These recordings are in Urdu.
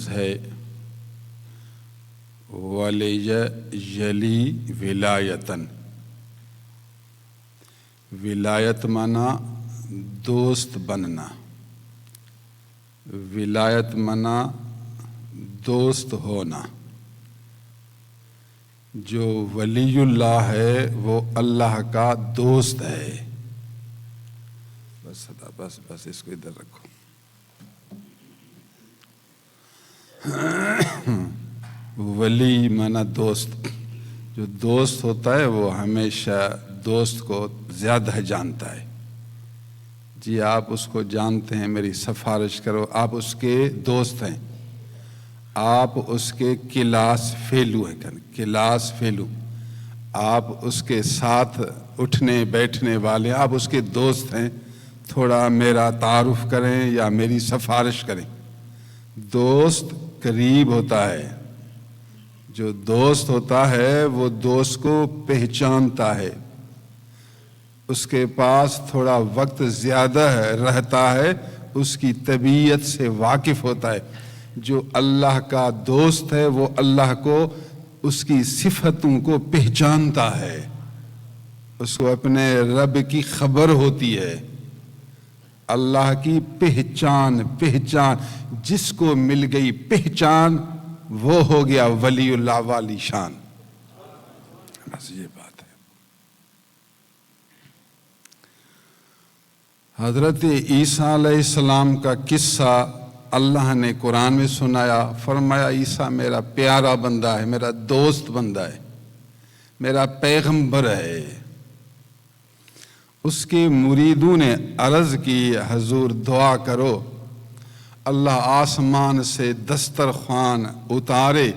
ہے ولی ولایتن۔ ولایت مانا دوست بننا، ولایت مانا دوست ہونا۔ جو ولی اللہ ہے وہ اللہ کا دوست ہے۔ بس اس کو ادھر رکھو۔ ولی مانا دوست۔ جو دوست ہوتا ہے وہ ہمیشہ دوست کو زیادہ جانتا ہے۔ جی آپ اس کو جانتے ہیں، میری سفارش کرو، آپ اس کے دوست ہیں، آپ اس کے کلاس فیلو ہیں، کلاس فیلو، آپ اس کے ساتھ اٹھنے بیٹھنے والے، آپ اس کے دوست ہیں، تھوڑا میرا تعارف کریں یا میری سفارش کریں۔ دوست قریب ہوتا ہے، جو دوست ہوتا ہے وہ دوست کو پہچانتا ہے، اس کے پاس تھوڑا وقت زیادہ رہتا ہے، اس کی طبیعت سے واقف ہوتا ہے۔ جو اللہ کا دوست ہے وہ اللہ کو، اس کی صفتوں کو پہچانتا ہے، اس کو اپنے رب کی خبر ہوتی ہے۔ اللہ کی پہچان جس کو مل گئی پہچان، وہ ہو گیا ولی اللہ والی شان۔ بس یہ بات ہے۔ حضرت عیسیٰ علیہ السلام کا قصہ اللہ نے قرآن میں سنایا، فرمایا عیسیٰ میرا پیارا بندہ ہے، میرا دوست بندہ ہے، میرا پیغمبر ہے۔ اس کے مریدوں نے عرض کی حضور دعا کرو اللہ آسمان سے دسترخوان اتارے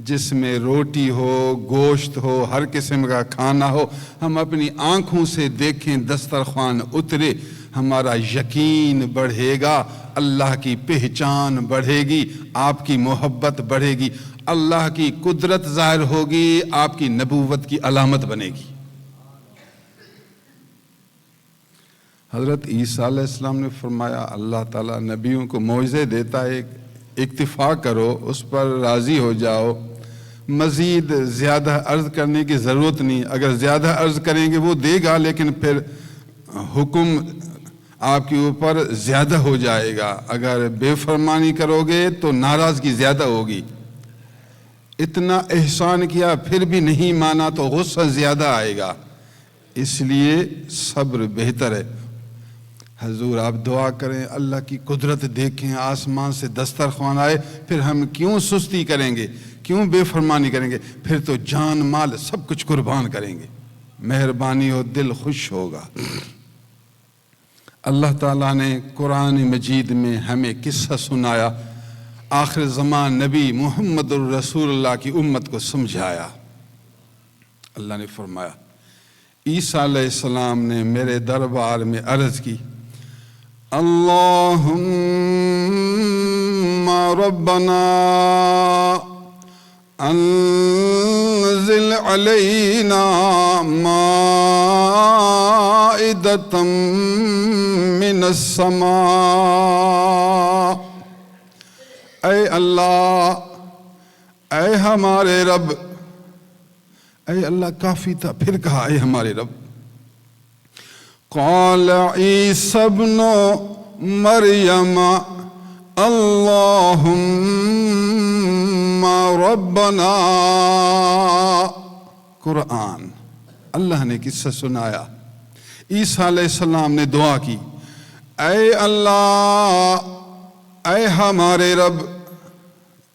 جس میں روٹی ہو، گوشت ہو، ہر قسم کا کھانا ہو، ہم اپنی آنکھوں سے دیکھیں، دسترخوان اترے، ہمارا یقین بڑھے گا، اللہ کی پہچان بڑھے گی، آپ کی محبت بڑھے گی، اللہ کی قدرت ظاہر ہوگی، آپ کی نبوت کی علامت بنے گی۔ حضرت عیسیٰ علیہ السلام نے فرمایا اللہ تعالیٰ نبیوں کو معجزے دیتا ہے، اکتفا کرو، اس پر راضی ہو جاؤ، مزید زیادہ عرض کرنے کی ضرورت نہیں۔ اگر زیادہ عرض کریں گے وہ دے گا، لیکن پھر حکم آپ کے اوپر زیادہ ہو جائے گا، اگر بے فرمانی کرو گے تو ناراضگی زیادہ ہوگی۔ اتنا احسان کیا پھر بھی نہیں مانا تو غصہ زیادہ آئے گا، اس لیے صبر بہتر ہے۔ حضور آپ دعا کریں، اللہ کی قدرت دیکھیں، آسمان سے دسترخوان آئے، پھر ہم کیوں سستی کریں گے، کیوں بے فرمانی کریں گے، پھر تو جان مال سب کچھ قربان کریں گے، مہربانی ہو، دل خوش ہوگا۔ اللہ تعالیٰ نے قرآن مجید میں ہمیں قصہ سنایا، آخر زمان نبی محمد الرسول اللہ کی امت کو سمجھایا۔ اللہ نے فرمایا عیسیٰ علیہ السلام نے میرے دربار میں عرض کی، اللہم ربنا انزل علینا مائدۃ من السماء۔ اے اللہ، اے ہمارے رب، اے اللہ کافی تھا، پھر کہا اے ہمارے رب۔ قال عیسیٰ ابن مریم اللہم ربنا۔ قرآن اللہ نے قصہ سنایا، عیسیٰ علیہ السلام نے دعا کی، اے اللہ، اے ہمارے رب۔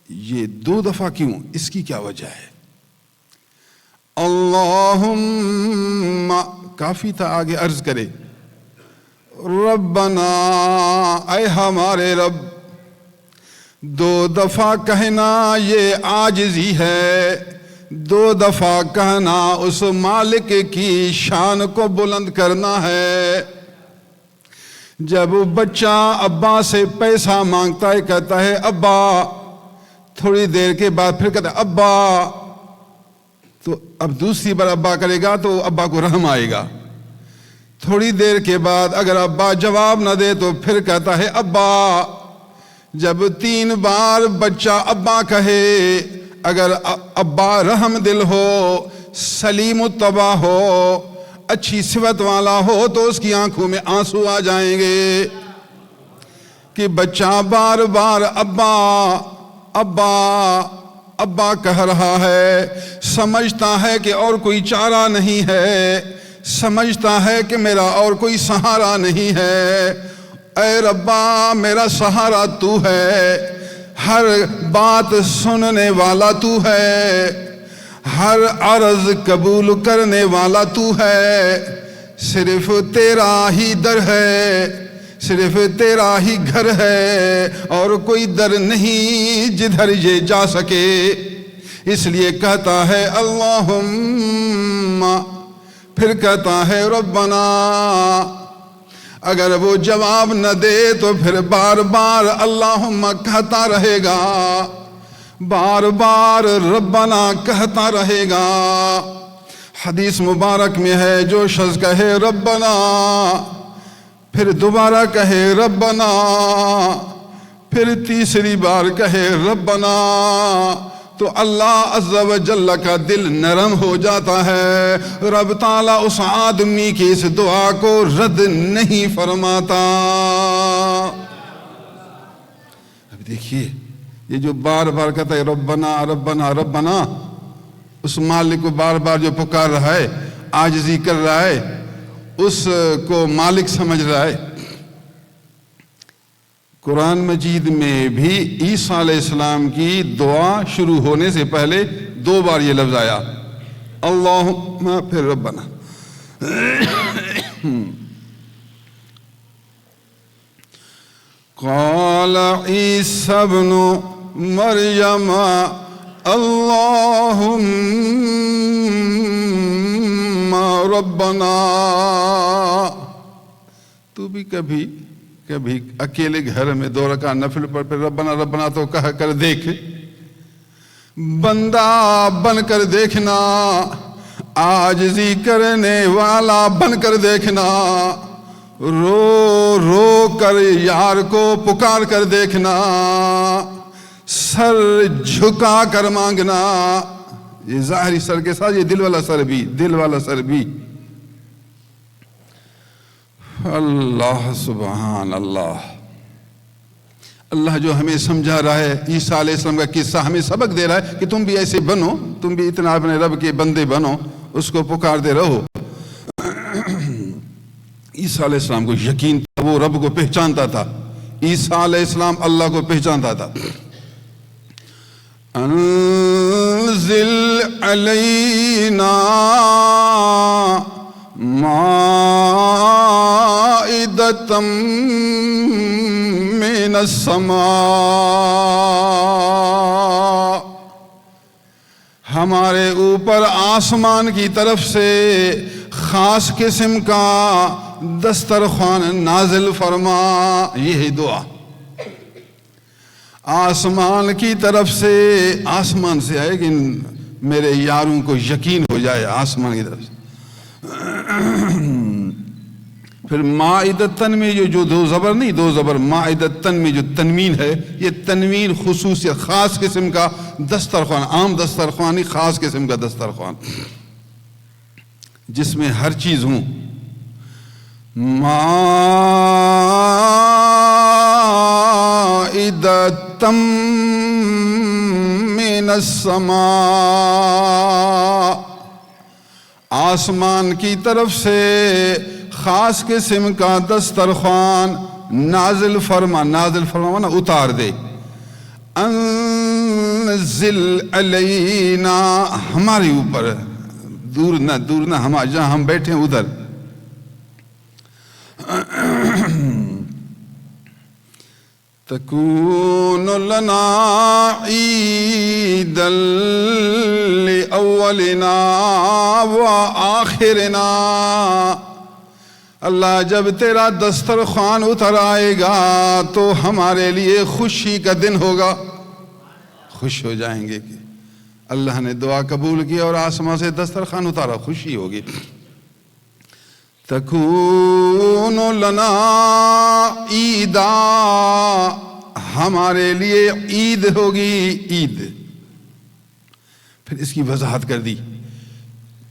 یہ 2 دفعہ کیوں، اس کی کیا وجہ ہے؟ اللہم کافی تھا، آگے عرض کرے، ربنا، اے ہمارے رب۔ 2 دفعہ کہنا یہ عاجزی ہے، 2 دفعہ کہنا اس مالک کی شان کو بلند کرنا ہے۔ جب بچہ ابا سے پیسہ مانگتا ہے، کہتا ہے ابا، تھوڑی دیر کے بعد پھر کہتا ہے ابا، تو اب دوسری بار ابا کرے گا تو ابا کو رحم آئے گا۔ تھوڑی دیر کے بعد اگر ابا جواب نہ دے تو پھر کہتا ہے ابا۔ جب 3 بار بچہ ابا کہے، اگر ابا رحم دل ہو، سلیم الطبع ہو، اچھی صفت والا ہو، تو اس کی آنکھوں میں آنسو آ جائیں گے کہ بچہ بار بار ابا ابا ابا کہہ رہا ہے، سمجھتا ہے کہ اور کوئی چارہ نہیں ہے، سمجھتا ہے کہ میرا اور کوئی سہارا نہیں ہے۔ اے ربا، میرا سہارا تو ہے، ہر بات سننے والا تو ہے، ہر عرض قبول کرنے والا تو ہے، صرف تیرا ہی در ہے، صرف تیرا ہی گھر ہے، اور کوئی در نہیں جدھر یہ جا سکے۔ اس لیے کہتا ہے اللہم، پھر کہتا ہے ربنا۔ اگر وہ جواب نہ دے تو پھر بار بار اللہم کہتا رہے گا، بار بار ربنا کہتا رہے گا۔ حدیث مبارک میں ہے، جو شخص کہے ربنا، پھر دوبارہ کہے ربنا، پھر تیسری بار کہے ربنا، تو اللہ عز و جل کا دل نرم ہو جاتا ہے، رب تعالیٰ اس آدمی کی اس دعا کو رد نہیں فرماتا۔ اب دیکھیے، یہ جو بار بار کہتا ہے ربنا ربنا ربنا، اس مالک کو بار بار جو پکار رہا ہے، عاجزی کر رہا ہے، اس کو مالک سمجھ رہا ہے۔ قرآن مجید میں بھی عیسیٰ علیہ السلام کی دعا شروع ہونے سے پہلے 2 بار یہ لفظ آیا، اللہم پھر ربنا۔ قال عیسیٰ ابن مریم اللہم ربنا۔ تو بھی کبھی اکیلے گھر میں 2 رکعت نفل پر پھر ربنا ربنا تو کہہ کر دیکھ، بندہ بن کر دیکھنا، عاجزی کرنے والا بن کر دیکھنا، رو رو کر یار کو پکار کر دیکھنا، سر جھکا کر مانگنا۔ یہ ظاہری سر کے ساتھ یہ دل والا سر بھی، دل والا سر بھی۔ اللہ سبحان اللہ، اللہ جو ہمیں سمجھا رہا ہے، عیسیٰ علیہ السلام کا قصہ ہمیں سبق دے رہا ہے کہ تم بھی ایسے بنو، تم بھی اتنا اپنے رب کے بندے بنو، اس کو پکارتے رہو۔ عیسیٰ علیہ السلام کو یقین تھا، وہ رب کو پہچانتا تھا، عیسیٰ علیہ السلام اللہ کو پہچانتا تھا۔ انزل علینا مائدۃ من السماء، ہمارے اوپر آسمان کی طرف سے خاص قسم کا دسترخوان نازل فرما۔ یہی دعا آسمان کی طرف سے، آسمان سے آئے کہ میرے یاروں کو یقین ہو جائے، آسمان کی طرف سے۔ پھر مائدتن میں جو 2 زبر نہیں، 2 زبر، مائدتن میں جو تنوین ہے، یہ تنوین خصوصیت، خاص قسم کا دسترخوان، عام دسترخوان نہیں، خاص قسم کا دسترخوان جس میں ہر چیز ہوں۔ مائدۃ من السماء، آسمان کی طرف سے خاص قسم کا دسترخوان نازل فرما، نازل فرمانا اتار دے۔ انزل علینا، ہمارے اوپر، دور نہ ہم جہاں ہم بیٹھے ہیں ادھر۔ تکون لنا عیدا لأولنا وآخرنا، اللہ جب تیرا دسترخوان اتر آئے گا تو ہمارے لیے خوشی کا دن ہوگا، خوش ہو جائیں گے کہ اللہ نے دعا قبول کی اور آسمان سے دسترخوان اتارا، خوشی ہوگی۔ تکون لنا عیدا، ہمارے لیے عید ہوگی. عید پھر اس کی وضاحت کر دی.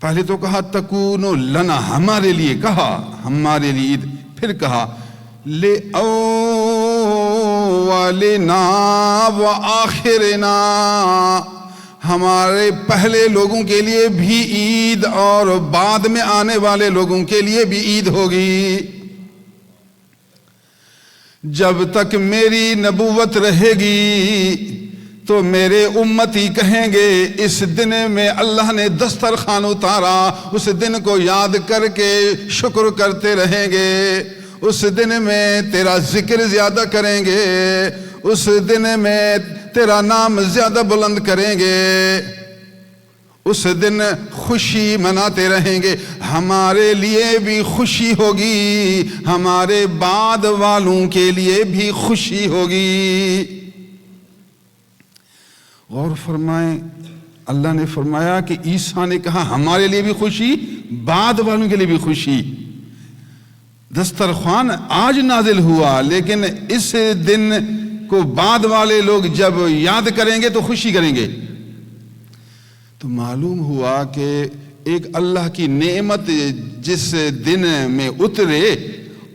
پہلے تو کہا تکون لنا، ہمارے لیے کہا ہمارے لیے عید، پھر کہا لے اولنا و آخرنا، ہمارے پہلے لوگوں کے لیے بھی عید اور بعد میں آنے والے لوگوں کے لیے بھی عید ہوگی. جب تک میری نبوت رہے گی تو میرے امتی کہیں گے اس دن میں اللہ نے دسترخوان اتارا، اس دن کو یاد کر کے شکر کرتے رہیں گے. اس دن میں تیرا ذکر زیادہ کریں گے، اس دن میں تیرا نام زیادہ بلند کریں گے، اس دن خوشی مناتے رہیں گے. ہمارے لیے بھی خوشی ہوگی، ہمارے بعد والوں کے لیے بھی خوشی ہوگی. غور فرمائیں، اللہ نے فرمایا کہ عیسیٰ نے کہا ہمارے لیے بھی خوشی، بعد والوں کے لیے بھی خوشی. دسترخوان آج نازل ہوا، لیکن اس دن کو بعد والے لوگ جب یاد کریں گے تو خوشی کریں گے. تو معلوم ہوا کہ ایک اللہ کی نعمت جس دن میں اترے،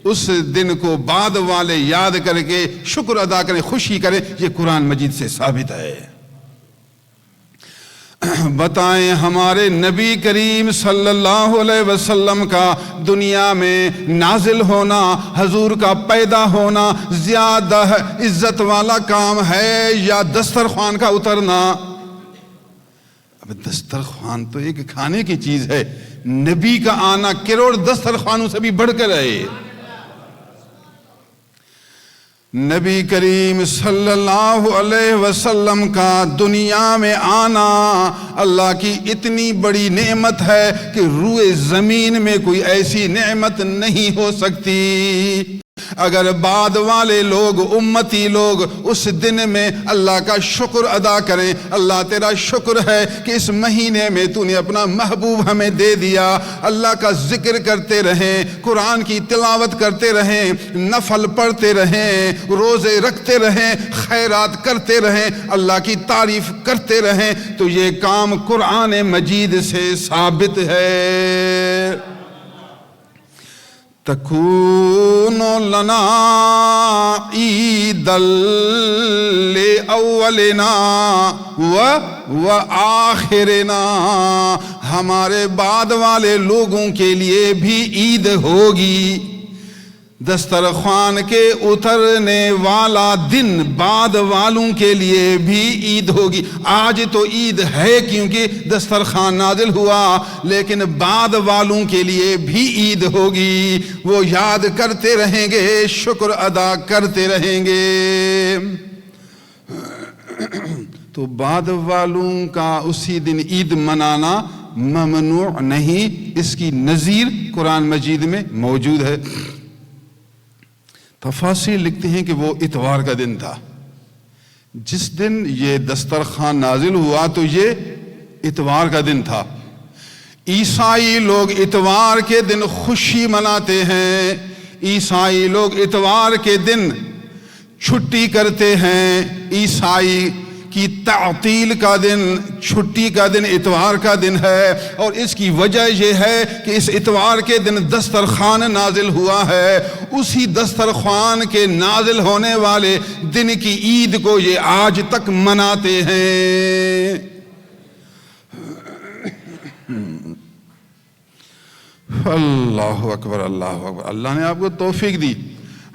اس دن کو بعد والے یاد کر کے شکر ادا کریں، خوشی کریں. یہ قرآن مجید سے ثابت ہے. بتائیں ہمارے نبی کریم صلی اللہ علیہ وسلم کا دنیا میں نازل ہونا، حضور کا پیدا ہونا زیادہ عزت والا کام ہے یا دسترخوان کا اترنا؟ اب دسترخوان تو ایک کھانے کی چیز ہے، نبی کا آنا کروڑ دسترخوانوں سے بھی بڑھ کر ہے. نبی کریم صلی اللہ علیہ وسلم کا دنیا میں آنا اللہ کی اتنی بڑی نعمت ہے کہ روئے زمین میں کوئی ایسی نعمت نہیں ہو سکتی. اگر بعد والے لوگ، امتی لوگ اس دن میں اللہ کا شکر ادا کریں، اللہ تیرا شکر ہے کہ اس مہینے میں تو نے اپنا محبوب ہمیں دے دیا، اللہ کا ذکر کرتے رہیں، قرآن کی تلاوت کرتے رہیں، نفل پڑھتے رہیں، روزے رکھتے رہیں، خیرات کرتے رہیں، اللہ کی تعریف کرتے رہیں، تو یہ کام قرآن مجید سے ثابت ہے. تکون لنا عید لأولنا و آخرنا، ہمارے بعد والے لوگوں کے لیے بھی عید ہوگی. دسترخوان کے اترنے والا دن بعد والوں کے لیے بھی عید ہوگی. آج تو عید ہے کیونکہ دسترخوان نازل ہوا، لیکن بعد والوں کے لیے بھی عید ہوگی. وہ یاد کرتے رہیں گے، شکر ادا کرتے رہیں گے. تو بعد والوں کا اسی دن عید منانا ممنوع نہیں، اس کی نظیر قرآن مجید میں موجود ہے. تفاسیر لکھتے ہیں کہ وہ اتوار کا دن تھا جس دن یہ دسترخوان نازل ہوا، تو یہ اتوار کا دن تھا. عیسائی لوگ اتوار کے دن خوشی مناتے ہیں، عیسائی لوگ اتوار کے دن چھٹی کرتے ہیں. عیسائی کی تعطیل کا دن، چھٹی کا دن اتوار کا دن ہے، اور اس کی وجہ یہ ہے کہ اس اتوار کے دن دسترخوان نازل ہوا ہے. اسی دسترخوان کے نازل ہونے والے دن کی عید کو یہ آج تک مناتے ہیں. اللہ اکبر، اللہ اکبر. اللہ نے آپ کو توفیق دی.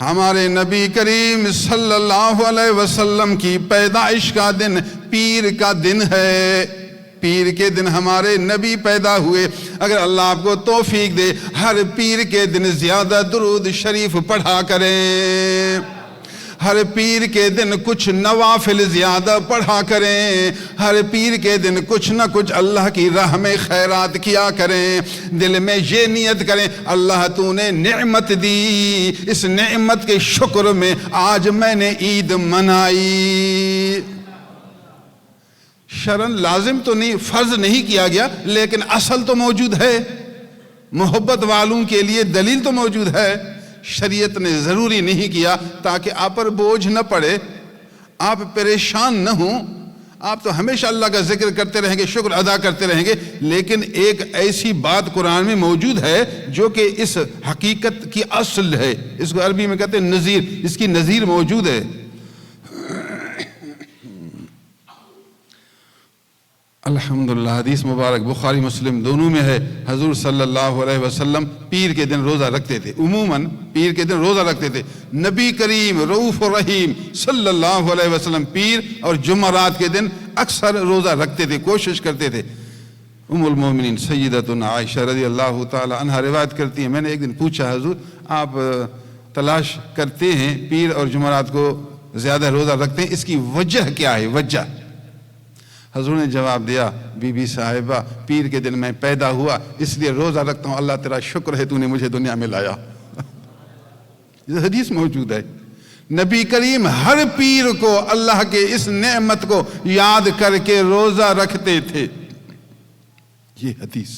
ہمارے نبی کریم صلی اللہ علیہ وسلم کی پیدائش کا دن پیر کا دن ہے. پیر کے دن ہمارے نبی پیدا ہوئے. اگر اللہ آپ کو توفیق دے، ہر پیر کے دن زیادہ درود شریف پڑھا کریں، ہر پیر کے دن کچھ نوافل زیادہ پڑھا کریں، ہر پیر کے دن کچھ نہ کچھ اللہ کی راہ میں خیرات کیا کریں. دل میں یہ نیت کریں، اللہ تو نے نعمت دی، اس نعمت کے شکر میں آج میں نے عید منائی. شرعاً لازم تو نہیں، فرض نہیں کیا گیا، لیکن اصل تو موجود ہے. محبت والوں کے لیے دلیل تو موجود ہے. شریعت نے ضروری نہیں کیا تاکہ آپ پر بوجھ نہ پڑے. آپ پریشان نہ ہوں، آپ تو ہمیشہ اللہ کا ذکر کرتے رہیں گے، شکر ادا کرتے رہیں گے، لیکن ایک ایسی بات قرآن میں موجود ہے جو کہ اس حقیقت کی اصل ہے، اس کو عربی میں کہتے ہیں نظیر، اس کی نظیر موجود ہے۔ الحمدللہ، حدیث مبارک بخاری مسلم دونوں میں ہے، حضور صلی اللہ علیہ وسلم پیر کے دن روزہ رکھتے تھے، عموماً پیر کے دن روزہ رکھتے تھے۔ نبی کریم رؤوف الرحیم صلی اللہ علیہ وسلم پیر اور جمعرات کے دن اکثر روزہ رکھتے تھے، کوشش کرتے تھے۔ ام المومنین سیدتنا عائشہ رضی اللہ تعالی عنہا روایت کرتی ہیں، میں نے ایک دن پوچھا حضور آپ تلاش کرتے ہیں پیر اور جمعرات کو زیادہ روزہ رکھتے ہیں، اس کی وجہ کیا ہے؟ وجہ حضور نے جواب دیا، بی بی صاحبہ پیر کے دن میں پیدا ہوا اس لیے روزہ رکھتا ہوں، اللہ تیرا شکر ہے تو نے مجھے دنیا میں لایا۔ یہ حدیث موجود ہے، نبی کریم ہر پیر کو اللہ کے اس نعمت کو یاد کر کے روزہ رکھتے تھے، یہ حدیث۔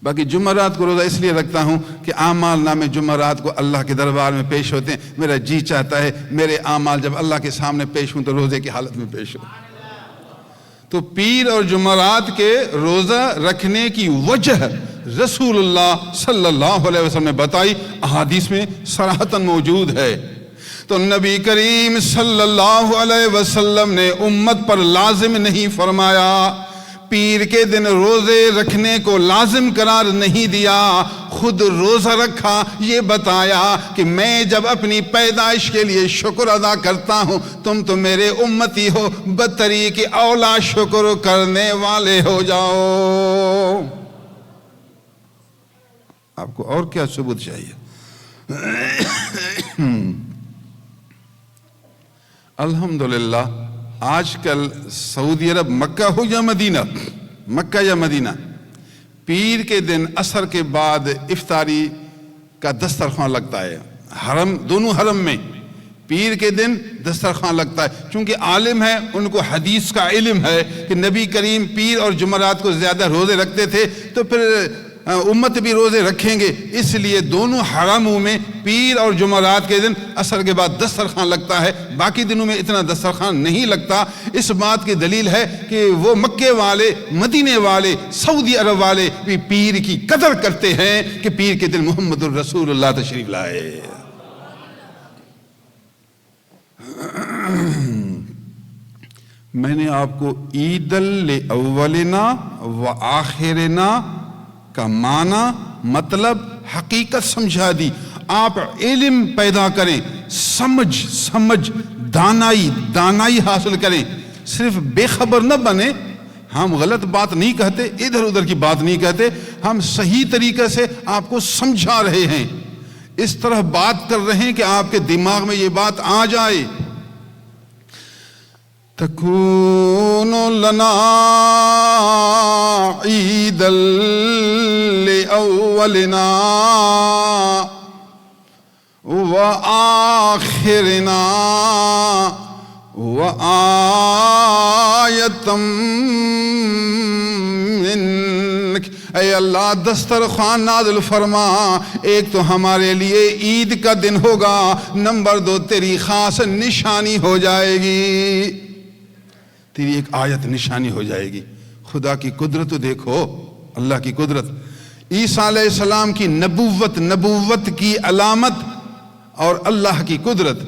باقی جمعرات کو روزہ اس لیے رکھتا ہوں کہ اعمال نامے جمعرات کو اللہ کے دربار میں پیش ہوتے ہیں، میرا جی چاہتا ہے میرے اعمال جب اللہ کے سامنے پیش ہوں تو روزے کی حالت میں پیش ہوں۔ تو پیر اور جمعرات کے روزہ رکھنے کی وجہ رسول اللہ صلی اللہ علیہ وسلم نے بتائی، احادیث میں صراحتاً موجود ہے۔ تو نبی کریم صلی اللہ علیہ وسلم نے امت پر لازم نہیں فرمایا، پیر کے دن روزے رکھنے کو لازم قرار نہیں دیا، خود روزہ رکھا، یہ بتایا کہ میں جب اپنی پیدائش کے لیے شکر ادا کرتا ہوں، تم تو میرے امتی ہو، بطریق اولا شکر کرنے والے ہو جاؤ۔ آپ کو اور کیا ثبوت چاہیے؟ الحمدللہ آج کل سعودی عرب مکہ ہو یا مدینہ، مکہ یا مدینہ، پیر کے دن عصر کے بعد افطاری کا دسترخوان لگتا ہے، حرم، دونوں حرم میں پیر کے دن دسترخوان لگتا ہے، چونکہ عالم ہے ان کو حدیث کا علم ہے کہ نبی کریم پیر اور جمعرات کو زیادہ روزے رکھتے تھے، تو پھر امت بھی روزے رکھیں گے، اس لیے دونوں حرموں میں پیر اور جمعرات کے دن عصر کے بعد دسترخوان لگتا ہے، باقی دنوں میں اتنا دسترخوان نہیں لگتا۔ اس بات کی دلیل ہے کہ وہ مکے والے، مدینے والے، سعودی عرب والے بھی پیر کی قدر کرتے ہیں کہ پیر کے دن محمد الرسول اللہ تشریف لائے۔ میں نے آپ کو عید الاولنا و آخرنا کا معنی، مطلب، حقیقت سمجھا دی۔ آپ علم پیدا کریں، سمجھ، دانائی حاصل کریں، صرف بے خبر نہ بنیں۔ ہم غلط بات نہیں کہتے، ادھر ادھر کی بات نہیں کہتے، ہم صحیح طریقے سے آپ کو سمجھا رہے ہیں، اس طرح بات کر رہے ہیں کہ آپ کے دماغ میں یہ بات آ جائے۔ تکون لنا عید الاولنا و آخرنا و آیۃ منک، اے اللہ دسترخوان نازل فرما، ایک تو ہمارے لیے عید کا دن ہوگا، نمبر 2 تیری خاص نشانی ہو جائے گی، تیری ایک آیت نشانی ہو جائے گی۔ خدا کی قدرت دیکھو، اللہ کی قدرت، عیسیٰ علیہ السلام کی نبوت کی علامت اور اللہ کی قدرت،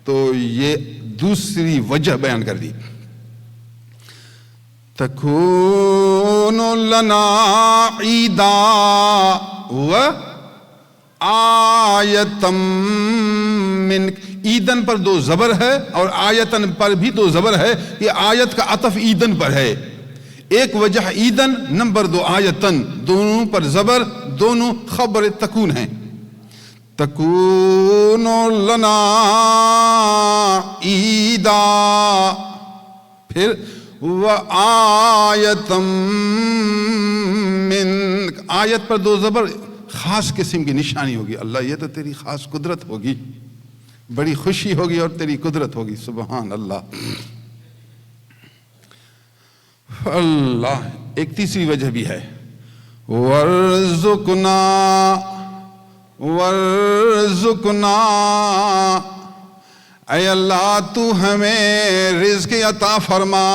تو یہ دوسری وجہ بیان کر دی۔ تکون لنا عیدا و آیتم منک، عیدن پر 2 زبر ہے اور آیتن پر بھی 2 زبر ہے، یہ آیت کا عطف عیدن پر ہے، ایک وجہ عیدن، نمبر 2 آیتن، دونوں پر زبر، دونوں خبر تکون ہیں۔ تکون لنا عیدا، پھر وآیتم منک، آیت پر 2 زبر، خاص قسم کی نشانی ہوگی۔ اللہ یہ تو تیری خاص قدرت ہوگی، بڑی خوشی ہوگی اور تیری قدرت ہوگی، سبحان اللہ۔ اللہ، ایک تیسری وجہ بھی ہے، ورزقنا اے اللہ تو ہمیں رزق عطا فرما،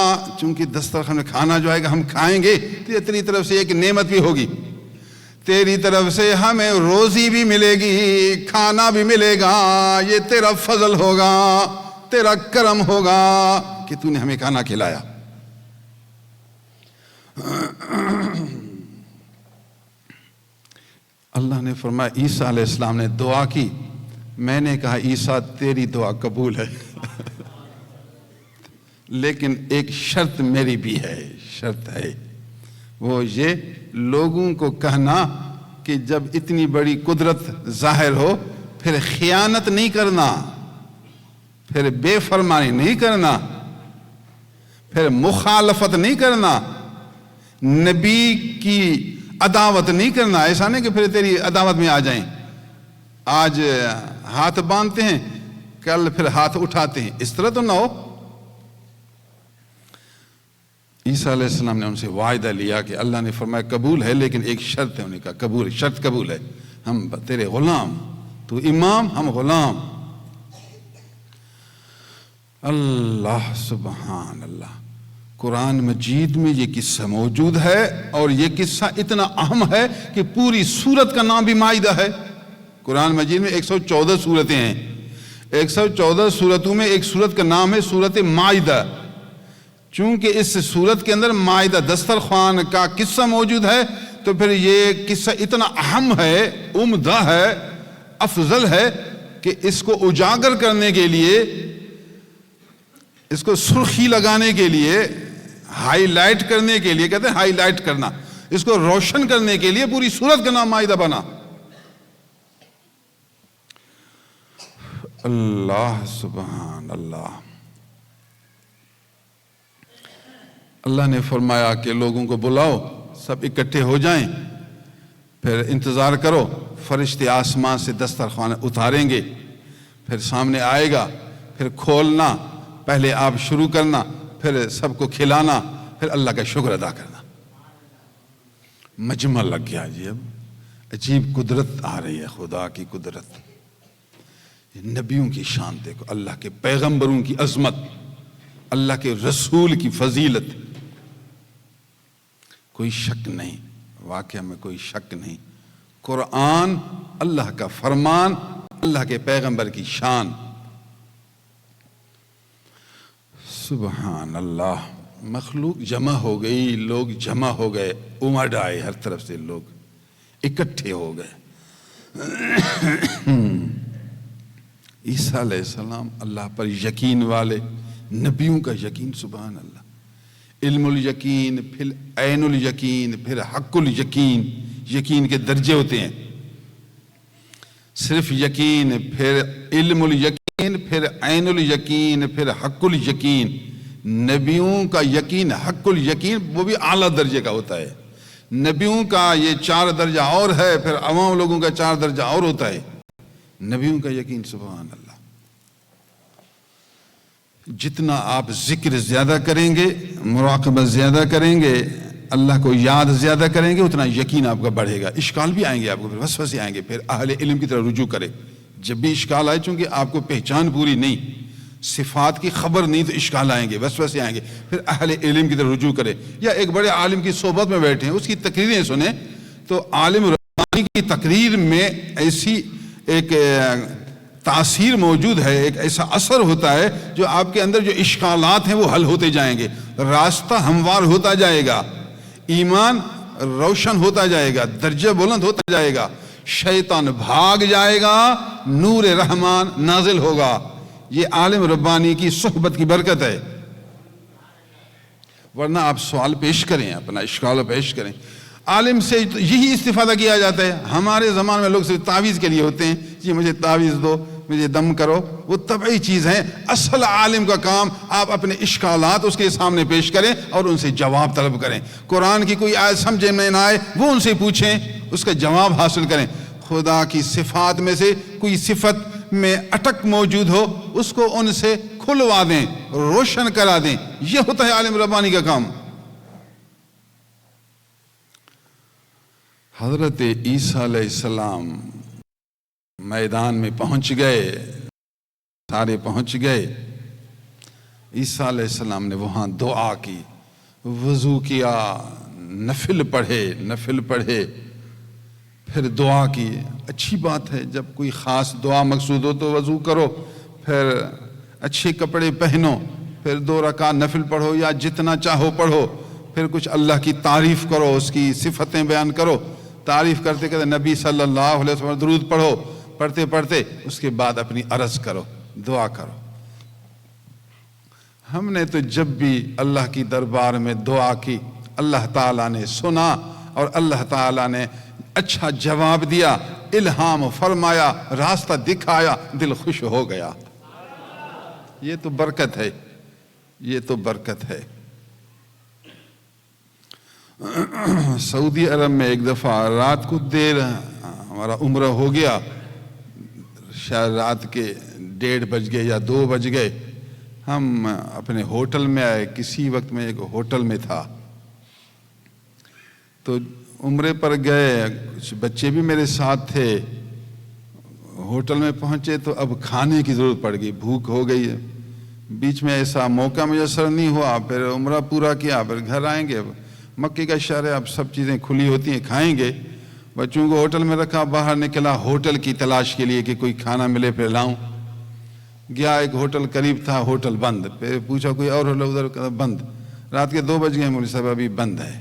چونکہ دسترخوان میں کھانا جو ہے کہ ہم کھائیں گے تو یہ تیری طرف سے ایک نعمت بھی ہوگی، تیری طرف سے ہمیں روزی بھی ملے گی، کھانا بھی ملے گا، یہ تیرا فضل ہوگا، تیرا کرم ہوگا کہ تو نے ہمیں کھانا کھلایا۔ اللہ نے فرمایا عیسیٰ علیہ السلام نے دعا کی، میں نے کہا عیسیٰ تیری دعا قبول ہے لیکن ایک شرط میری بھی ہے، شرط ہے وہ یہ لوگوں کو کہنا کہ جب اتنی بڑی قدرت ظاہر ہو پھر خیانت نہیں کرنا، پھر بے فرمانی نہیں کرنا، پھر مخالفت نہیں کرنا، نبی کی عداوت نہیں کرنا۔ ایسا نہیں کہ پھر تیری عداوت میں آ جائیں، آج ہاتھ باندھتے ہیں کل پھر ہاتھ اٹھاتے ہیں، اس طرح تو نہ ہو۔ عیسیٰ علیہ السلام نے ان سے وعدہ لیا کہ اللہ نے فرمایا قبول ہے لیکن ایک شرط ہے، انہیں کہا قبول، شرط قبول ہے، ہم تیرے غلام، تو امام ہم غلام۔ اللہ سبحان اللہ، قرآن مجید میں یہ قصہ موجود ہے اور یہ قصہ اتنا اہم ہے کہ پوری سورت کا نام بھی مائدہ ہے۔ قرآن مجید میں 114 سورتیں ہیں، 114 سورتوں میں ایک سورت کا نام ہے سورت مائدہ، چونکہ اس سورت کے اندر مائدہ دسترخوان کا قصہ موجود ہے تو پھر یہ قصہ اتنا اہم ہے، عمدہ ہے، افضل ہے کہ اس کو اجاگر کرنے کے لیے، اس کو سرخی لگانے کے لیے، ہائی لائٹ کرنے کے لیے، کہتے ہیں ہائی لائٹ کرنا، اس کو روشن کرنے کے لیے پوری سورت کا نام مائدہ بنا۔ اللہ سبحان اللہ، اللہ نے فرمایا کہ لوگوں کو بلاؤ، سب اکٹھے ہو جائیں، پھر انتظار کرو، فرشتے آسمان سے دسترخوان اتاریں گے، پھر سامنے آئے گا، پھر کھولنا، پہلے آپ شروع کرنا، پھر سب کو کھلانا، پھر اللہ کا شکر ادا کرنا۔ مجمع لگ گیا جی، اب عجیب قدرت آ رہی ہے، خدا کی قدرت، نبیوں کی شان دیکھو، اللہ کے پیغمبروں کی عظمت، اللہ کے رسول کی فضیلت، کوئی شک نہیں، واقعہ میں کوئی شک نہیں، قرآن اللہ کا فرمان، اللہ کے پیغمبر کی شان۔ سبحان اللہ، مخلوق جمع ہو گئی، لوگ جمع ہو گئے، امڑ آئے، ہر طرف سے لوگ اکٹھے ہو گئے۔ عیسیٰ علیہ السلام اللہ پر یقین والے، نبیوں کا یقین، سبحان اللہ، علم الیقین، پھر عین الیقین، پھر حق الیقین، یقین کے درجے ہوتے ہیں، صرف یقین، پھر علم الیقین، پھر عین الیقین، پھر حق الیقین۔ نبیوں کا یقین حق الیقین وہ بھی اعلیٰ درجے کا ہوتا ہے، نبیوں کا یہ 4 درجہ اور ہے، پھر عوام لوگوں کا 4 درجہ اور ہوتا ہے، نبیوں کا یقین، سبحان اللہ۔ جتنا آپ ذکر زیادہ کریں گے، مراقبہ زیادہ کریں گے، اللہ کو یاد زیادہ کریں گے، اتنا یقین آپ کا بڑھے گا۔ اشکال بھی آئیں گے آپ کو، پھر وسوسے آئیں گے، پھر اہل علم کی طرف رجوع کرے۔ جب بھی اشکال آئے، چونکہ آپ کو پہچان پوری نہیں، صفات کی خبر نہیں، تو اشکال آئیں گے، وسوسے آئیں گے، پھر اہل علم کی طرف رجوع کرے۔ یا ایک بڑے عالم کی صحبت میں بیٹھے ہیں، اس کی تقریریں سنیں، تو عالم ربانی کی تقریر میں ایسی ایک تاثیر موجود ہے، ایک ایسا اثر ہوتا ہے جو آپ کے اندر جو اشکالات ہیں وہ حل ہوتے جائیں گے، راستہ ہموار ہوتا جائے گا، ایمان روشن ہوتا جائے گا، درجہ بلند ہوتا جائے گا، شیطان بھاگ جائے گا، نور رحمان نازل ہوگا۔ یہ عالم ربانی کی صحبت کی برکت ہے، ورنہ آپ سوال پیش کریں، اپنا اشکال پیش کریں۔ عالم سے یہی استفادہ کیا جاتا ہے۔ ہمارے زمان میں لوگ صرف تعویذ کے لیے ہوتے ہیں، جی مجھے تعویذ دو، مجھے دم کرو، وہ طبعی چیز ہے۔ اصل عالم کا کام آپ اپنے اشکالات اس کے سامنے پیش کریں اور ان سے جواب طلب کریں۔ قرآن کی کوئی آیت سمجھے میں نہ آئے، وہ ان سے پوچھیں، اس کا جواب حاصل کریں۔ خدا کی صفات میں سے کوئی صفت میں اٹک موجود ہو، اس کو ان سے کھلوا دیں، روشن کرا دیں، یہ ہوتا ہے عالم ربانی کا کام۔ حضرت عیسیٰ علیہ السلام میدان میں پہنچ گئے، سارے پہنچ گئے۔ عیسیٰ علیہ السلام نے وہاں دعا کی، وضو کیا، نفل پڑھے، پھر دعا کی۔ اچھی بات ہے، جب کوئی خاص دعا مقصود ہو تو وضو کرو، پھر اچھے کپڑے پہنو، پھر 2 رکعت نفل پڑھو یا جتنا چاہو پڑھو، پھر کچھ اللہ کی تعریف کرو، اس کی صفتیں بیان کرو، تعریف کرتے کرتے نبی صلی اللہ علیہ وسلم درود پڑھو، پڑھتے اس کے بعد اپنی عرض کرو، دعا کرو۔ ہم نے تو جب بھی اللہ کی دربار میں دعا کی، اللہ تعالیٰ نے سنا اور اللہ تعالیٰ نے اچھا جواب دیا، الہام فرمایا، راستہ دکھایا، دل خوش ہو گیا۔ یہ تو برکت ہے، یہ تو برکت ہے۔ سعودی عرب میں ایک دفعہ رات کو دیر ہمارا عمرہ ہو گیا، شاید رات کے 1:30 بج گئے یا 2 بج گئے، ہم اپنے ہوٹل میں آئے۔ کسی وقت میں ایک ہوٹل میں تھا تو عمرے پر گئے، کچھ بچے بھی میرے ساتھ تھے۔ ہوٹل میں پہنچے تو اب کھانے کی ضرورت پڑ گئی، بھوک ہو گئی ہے۔ بیچ میں ایسا موقع میسر نہیں ہوا، پھر عمرہ پورا کیا، پھر گھر آئیں گے۔ مکے کا شہر ہے، اب سب چیزیں کھلی ہوتی ہیں، کھائیں گے۔ بچوں کو ہوٹل میں رکھا، باہر نکلا ہوٹل کی تلاش کے لیے کہ کوئی کھانا ملے پھر لاؤں۔ گیا، ایک ہوٹل قریب تھا، ہوٹل بند۔ پھر پوچھا کوئی اور ہوٹل، ادھر بند۔ رات کے 2 بج گئے، مولوی صاحب ابھی بند ہے۔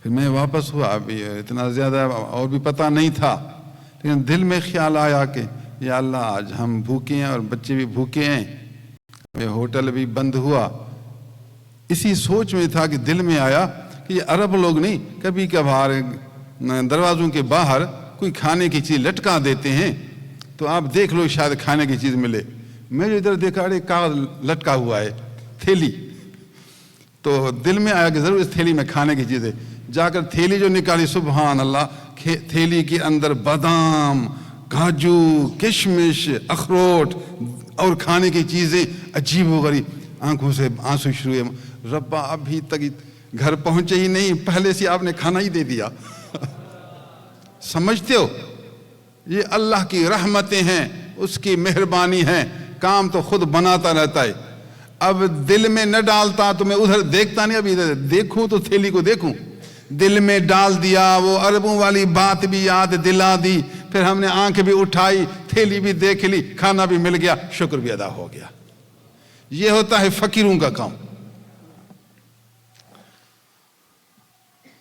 پھر میں واپس ہوا، ابھی اتنا زیادہ اور بھی پتہ نہیں تھا، لیکن دل میں خیال آیا کہ یا اللہ آج ہم بھوکے ہیں اور بچے بھی بھوکے ہیں، یہ ہوٹل بھی بند ہوا۔ اسی سوچ میں تھا کہ دل میں آیا کہ یہ عرب لوگ نہیں، کبھی کبھار دروازوں کے باہر کوئی کھانے کی چیز لٹکا دیتے ہیں، تو آپ دیکھ لو شاید کھانے کی چیز ملے۔ میں جو ادھر دیکھا، ارے کاغذ لٹکا ہوا ہے، تھیلی، تو دل میں آیا کہ ضرور اس تھیلی میں کھانے کی چیز ہے۔ جا کر تھیلی جو نکالی، سبحان اللہ، تھیلی کے اندر بادام، کاجو، کشمش، اخروٹ اور کھانے کی چیزیں عجیب و غریب۔ آنکھوں سے آنسو شروع ہوئے، ربا ابھی تک گھر پہنچے ہی نہیں، پہلے سے آپ نے کھانا ہی دے دیا۔ سمجھتے ہو، یہ اللہ کی رحمتیں ہیں، اس کی مہربانی ہے، کام تو خود بناتا رہتا ہے۔ اب دل میں نہ ڈالتا تو میں ادھر دیکھتا نہیں، ابھی ادھر دیکھوں تو تھیلی کو دیکھوں، دل میں ڈال دیا، وہ عربوں والی بات بھی یاد دلا دی، پھر ہم نے آنکھ بھی اٹھائی، تھیلی بھی دیکھ لی، کھانا بھی مل گیا، شکر بھی ادا ہو گیا۔ یہ ہوتا ہے فقیروں کا کام۔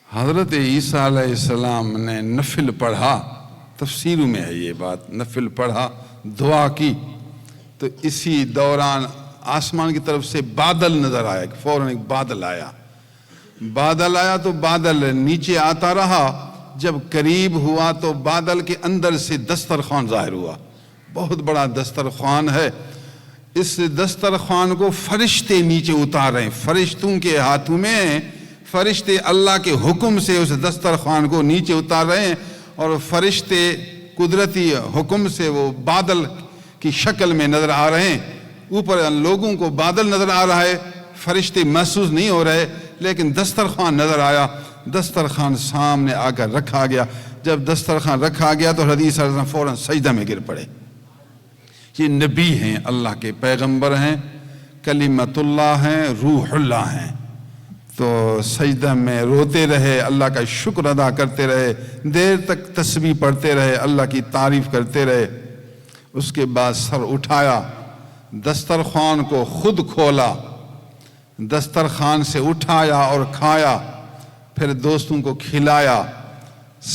حضرت عیسیٰ علیہ السلام نے نفل پڑھا، تفسیروں میں ہے یہ بات، نفل پڑھا، دعا کی، تو اسی دوران آسمان کی طرف سے بادل نظر آیا، فوراً ایک بادل آیا۔ بادل آیا تو بادل نیچے آتا رہا، جب قریب ہوا تو بادل کے اندر سے دسترخوان ظاہر ہوا، بہت بڑا دسترخوان ہے۔ اس دسترخوان کو فرشتے نیچے اتار رہے ہیں، فرشتوں کے ہاتھوں میں، فرشتے اللہ کے حکم سے اس دسترخوان کو نیچے اتار رہے ہیں، اور فرشتے قدرتی حکم سے وہ بادل کی شکل میں نظر آ رہے ہیں۔ اوپر لوگوں کو بادل نظر آ رہا ہے، فرشتے محسوس نہیں ہو رہے، لیکن دسترخوان نظر آیا۔ دسترخوان سامنے آ کر رکھا گیا۔ جب دسترخوان رکھا گیا تو حدیث صلی اللہ علیہ وسلم فوراً سجدہ میں گر پڑے۔ یہ نبی ہیں، اللہ کے پیغمبر ہیں، کلمت اللہ ہیں، روح اللہ ہیں، تو سجدہ میں روتے رہے، اللہ کا شکر ادا کرتے رہے، دیر تک تسبیح پڑھتے رہے، اللہ کی تعریف کرتے رہے۔ اس کے بعد سر اٹھایا، دسترخوان کو خود کھولا، دسترخوان سے اٹھایا اور کھایا، پھر دوستوں کو کھلایا۔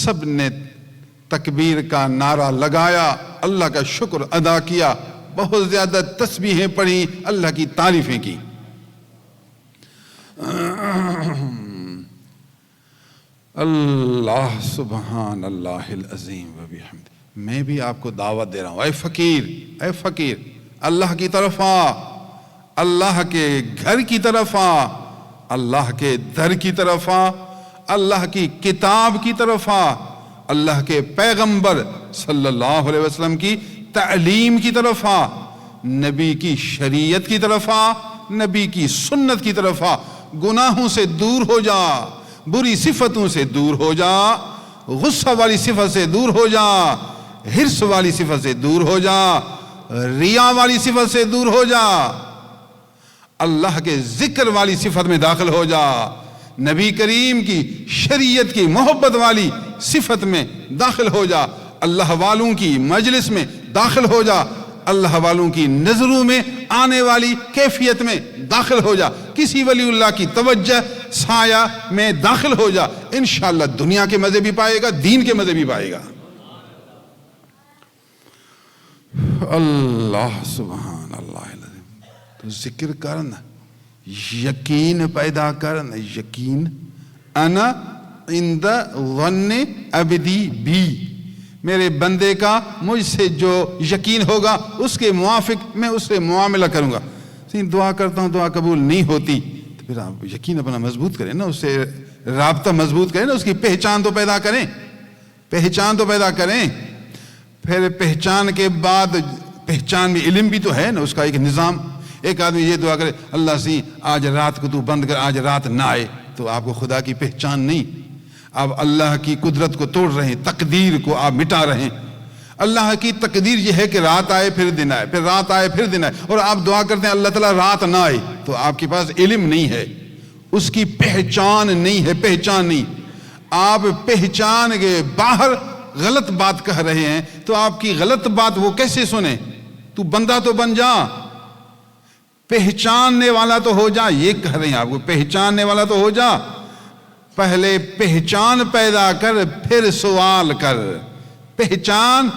سب نے تکبیر کا نعرہ لگایا، اللہ کا شکر ادا کیا، بہت زیادہ تسبیحیں پڑھی، اللہ کی تعریفیں کی۔ اللہ سبحان اللہ العظیم و بحمدہ۔ میں بھی آپ کو دعوت دے رہا ہوں، اے فقیر، اے فقیر، اللہ کی طرف آ، اللہ کے گھر کی طرف آ، اللہ کے در کی طرف آ، اللہ کی کتاب کی طرف آ، اللہ کے پیغمبر صلی اللہ علیہ وسلم کی تعلیم کی طرف آ، نبی کی شریعت کی طرف آ، نبی کی سنت کی طرف آ، گناہوں سے دور ہو جا، بری صفتوں سے دور ہو جا، غصہ والی صفت سے دور ہو جا، حرص والی صفت سے دور ہو جا، ریا والی صفت سے دور ہو جا، اللہ کے ذکر والی صفت میں داخل ہو جا، نبی کریم کی شریعت کی محبت والی صفت میں داخل ہو جا، اللہ والوں کی مجلس میں داخل ہو جا، اللہ والوں کی نظروں میں آنے والی کیفیت میں داخل ہو جا، کسی ولی اللہ کی توجہ سایہ میں داخل ہو جا، انشاءاللہ دنیا کے مزے بھی پائے گا، دین کے مزے بھی پائے گا۔ اللہ سبحان اللہ العظیم۔ تو ذکر کرنا، یقین پیدا کرنا، یقین انا عند ظن عبدی بی، میرے بندے کا مجھ سے جو یقین ہوگا اس کے موافق میں اس سے معاملہ کروں گا۔ دعا کرتا ہوں، دعا قبول نہیں ہوتی تو پھر آپ یقین اپنا مضبوط کریں نا، اس سے رابطہ مضبوط کریں نا، اس کی پہچان تو پیدا کریں، پہچان تو پیدا کریں۔ پھر پہچان کے بعد، پہچان میں علم بھی تو ہے نا، اس کا ایک نظام۔ ایک آدمی یہ دعا کرے اللہ سی آج رات کو تو بند کر، آج رات نہ آئے، تو آپ کو خدا کی پہچان نہیں، آپ اللہ کی قدرت کو توڑ رہے ہیں، تقدیر کو آپ مٹا رہے ہیں۔ اللہ کی تقدیر یہ ہے کہ رات آئے پھر دن آئے، پھر رات آئے پھر دن آئے، اور آپ دعا کرتے ہیں اللہ تعالیٰ رات نہ آئے، تو آپ کے پاس علم نہیں ہے، اس کی پہچان نہیں ہے، پہچان نہیں۔ آپ پہچان کے باہر غلط بات کہہ رہے ہیں تو آپ کی غلط بات وہ کیسے سنیں؟ تو بندہ تو بن جا، پہچاننے والا تو ہو جا، یہ کہہ رہے ہیں آپ کو، پہچاننے والا تو ہو جا۔ پہلے پہچان پیدا کر پھر سوال کر، پہچان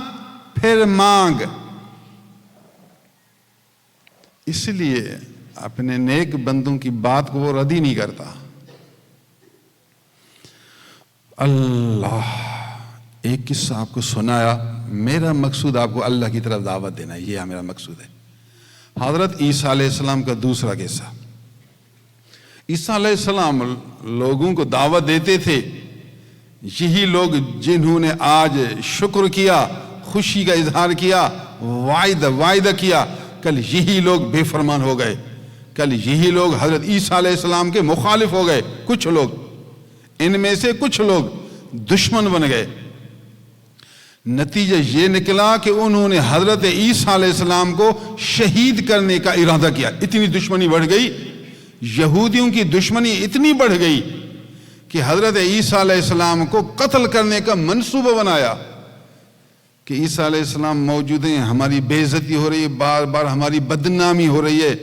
پھر مانگ۔ اس لیے اپنے نیک بندوں کی بات کو وہ رد ہی نہیں کرتا۔ اللہ ایک قصہ آپ کو سنایا، میرا مقصود آپ کو اللہ کی طرف دعوت دینا، یہ میرا مقصود ہے۔ حضرت عیسیٰ علیہ السلام کا دوسرا قصہ۔ عیسیٰ علیہ السلام لوگوں کو دعوت دیتے تھے، یہی لوگ جنہوں نے آج شکر کیا، خوشی کا اظہار کیا، وعدہ کیا، کل یہی لوگ بے فرمان ہو گئے، کل یہی لوگ حضرت عیسیٰ علیہ السلام کے مخالف ہو گئے، کچھ لوگ، ان میں سے کچھ لوگ دشمن بن گئے۔ نتیجہ یہ نکلا کہ انہوں نے حضرت عیسیٰ علیہ السلام کو شہید کرنے کا ارادہ کیا۔ اتنی دشمنی بڑھ گئی، یہودیوں کی دشمنی اتنی بڑھ گئی کہ حضرت عیسیٰ علیہ السلام کو قتل کرنے کا منصوبہ بنایا کہ عیسیٰ علیہ السلام موجود ہیں، ہماری بے عزتی ہو رہی ہے، بار بار ہماری بدنامی ہو رہی ہے،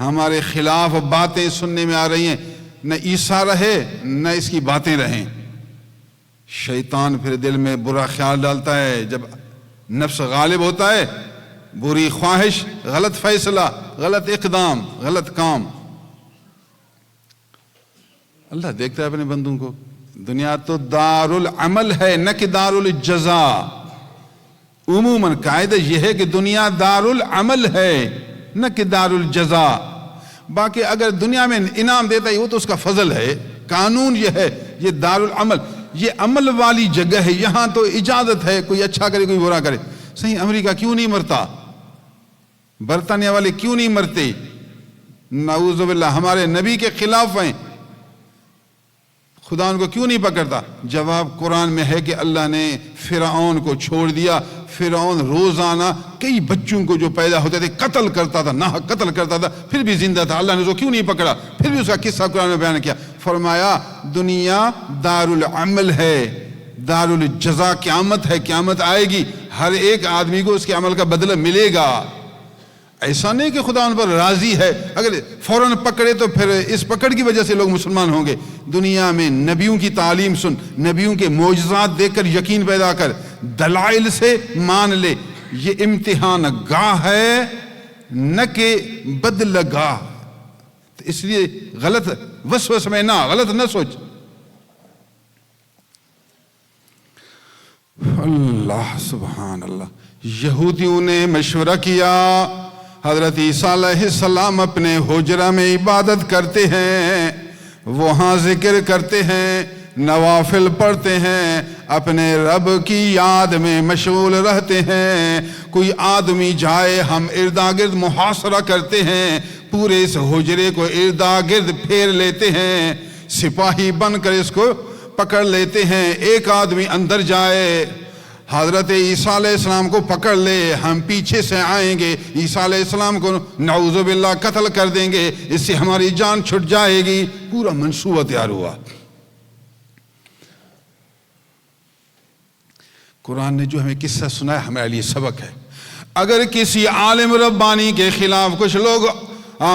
ہمارے خلاف باتیں سننے میں آ رہی ہیں، نہ عیسیٰ رہے نہ اس کی باتیں رہیں۔ شیطان پھر دل میں برا خیال ڈالتا ہے، جب نفس غالب ہوتا ہے، بری خواہش، غلط فیصلہ، غلط اقدام، غلط کام۔ اللہ دیکھتا ہے اپنے بندوں کو۔ دنیا تو دار العمل ہے نہ کہ دار الجزا۔ عموماً قاعدہ یہ ہے کہ دنیا دار العمل ہے نہ کہ دار الجزا۔ باقی اگر دنیا میں انعام دیتا ہے وہ تو اس کا فضل ہے، قانون یہ ہے، یہ دار العمل، یہ عمل والی جگہ ہے، یہاں تو اجازت ہے، کوئی اچھا کرے کوئی برا کرے۔ صحیح امریکہ کیوں نہیں مرتا؟ برطانیہ والے کیوں نہیں مرتے؟ نعوذ باللہ ہمارے نبی کے خلاف ہیں، خدا ان کو کیوں نہیں پکڑتا؟ جواب قرآن میں ہے کہ اللہ نے فرعون کو چھوڑ دیا۔ فرعون روزانہ کئی بچوں کو جو پیدا ہوتے تھے قتل کرتا تھا، ناحق قتل کرتا تھا، پھر بھی زندہ تھا، اللہ نے اس کو کیوں نہیں پکڑا؟ پھر بھی اس کا قصہ قرآن میں بیان کیا، فرمایا دنیا دار العمل ہے، دار الجزا قیامت ہے، قیامت آئے گی، ہر ایک آدمی کو اس کے عمل کا بدلہ ملے گا۔ ایسا نہیں کہ خدا ان پر راضی ہے، اگر فوراً پکڑے تو پھر اس پکڑ کی وجہ سے لوگ مسلمان ہوں گے۔ دنیا میں نبیوں کی تعلیم سن، نبیوں کے معجزات دیکھ کر یقین پیدا کر، دلائل سے مان لے، یہ امتحان گاہ ہے نہ کہ بدلہ گاہ۔ اس لیے غلط وسوس میں نہ، غلط نہ سوچ۔ اللہ سبحان اللہ۔ یہودیوں نے مشورہ کیا، حضرت عیسیٰ علیہ السلام اپنے حجرہ میں عبادت کرتے ہیں، وہاں ذکر کرتے ہیں، نوافل پڑھتے ہیں، اپنے رب کی یاد میں مشغول رہتے ہیں۔ کوئی آدمی جائے ہم ارداگرد محاصرہ کرتے ہیں، پورے اس حجرے کو ارداگرد پھیر لیتے ہیں، سپاہی بن کر اس کو پکڑ لیتے ہیں۔ ایک آدمی اندر جائے، حضرت عیسیٰ علیہ السلام کو پکڑ لے، ہم پیچھے سے آئیں گے، عیسیٰ علیہ السلام کو نعوذ باللہ قتل کر دیں گے، اس سے ہماری جان چھٹ جائے گی۔ پورا منصوبہ تیار ہوا۔ قرآن نے جو ہمیں قصہ سنایا ہمارے لیے سبق ہے۔ اگر کسی عالم ربانی کے خلاف کچھ لوگ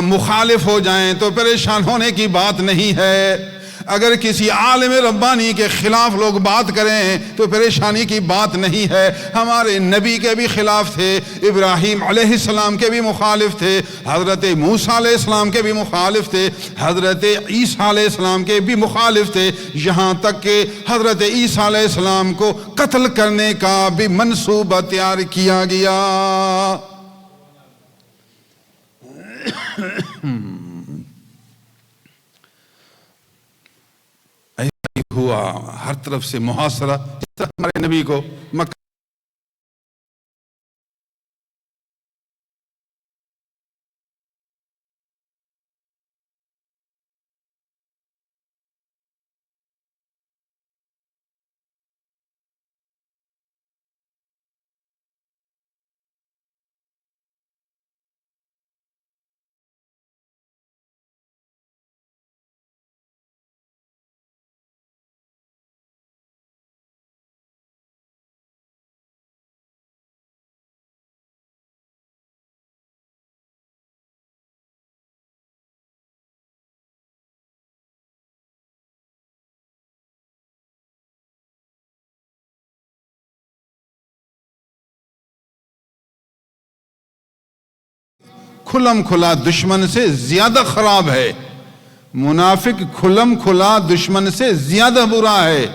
مخالف ہو جائیں تو پریشان ہونے کی بات نہیں ہے۔ اگر کسی عالم ربانی کے خلاف لوگ بات کریں تو پریشانی کی بات نہیں ہے۔ ہمارے نبی کے بھی خلاف تھے، ابراہیم علیہ السلام کے بھی مخالف تھے، حضرت موسیٰ علیہ السلام کے بھی مخالف تھے، حضرت عیسیٰ علیہ السلام کے بھی مخالف تھے، یہاں تک کہ حضرت عیسیٰ علیہ السلام کو قتل کرنے کا بھی منصوبہ تیار کیا گیا۔ ہوا ہر طرف سے محاصرہ، جس طرح ہمارے نبی کو مکہ کھلم کھلا دشمن سے زیادہ خراب ہے، منافق کھلم کھلا دشمن سے زیادہ برا ہے۔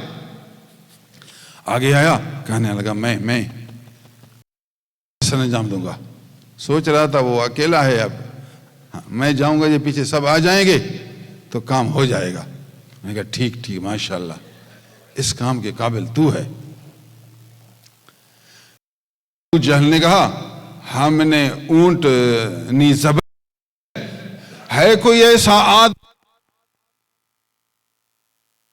آگے آیا، کہنے لگا میں سر انجام دوں گا۔ سوچ رہا تھا وہ اکیلا ہے، اب میں جاؤں گا، یہ پیچھے سب آ جائیں گے تو کام ہو جائے گا۔ میں نے کہا ٹھیک ٹھیک، ماشاءاللہ اس کام کے قابل تو ہے۔ ابو جہل نے کہا ہم نے اونٹ نی زبر ہے کوئی ایسا آدمی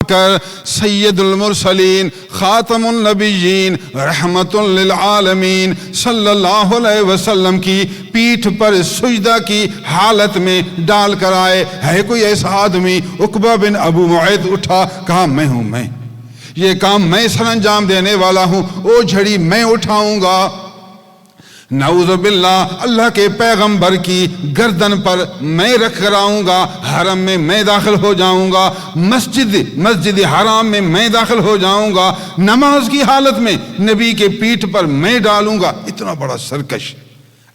کر سید المرسلین خاتم النبیین رحمت للعالمین صلی اللہ علیہ وسلم کی پیٹھ پر سجدہ کی حالت میں ڈال کر آئے، ہے کوئی ایسا آدمی؟ عقبہ بن ابو معیط اٹھا، کہا میں ہوں، میں یہ کام میں سر انجام دینے والا ہوں، او جھڑی میں اٹھاؤں گا۔ نعوذ باللہ، اللہ کے پیغمبر کی گردن پر میں رکھ کر آؤں گا، حرم میں میں داخل ہو جاؤں گا، مسجد حرام میں میں داخل ہو جاؤں گا، نماز کی حالت میں نبی کے پیٹھ پر میں ڈالوں گا۔ اتنا بڑا سرکش،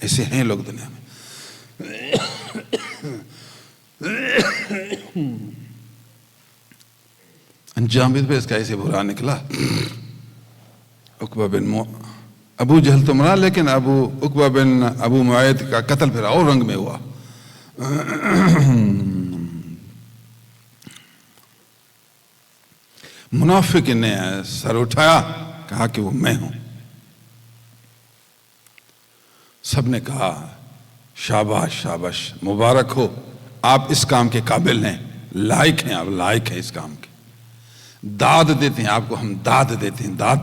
ایسے ہیں لوگ دنیا میں۔ انجام بھی اس کا ایسے برا نکلا۔ عقبہ بن ابو جہل تو مرا، لیکن عقبہ بن ابو معیط کا قتل پھر اور رنگ میں ہوا۔ منافق نے سر اٹھایا، کہا کہ وہ میں ہوں۔ سب نے کہا شاباش شاباش، مبارک ہو، آپ اس کام کے قابل ہیں، لائق ہیں، آپ لائق ہیں اس کام کے۔ داد دیتے ہیں آپ کو، ہم داد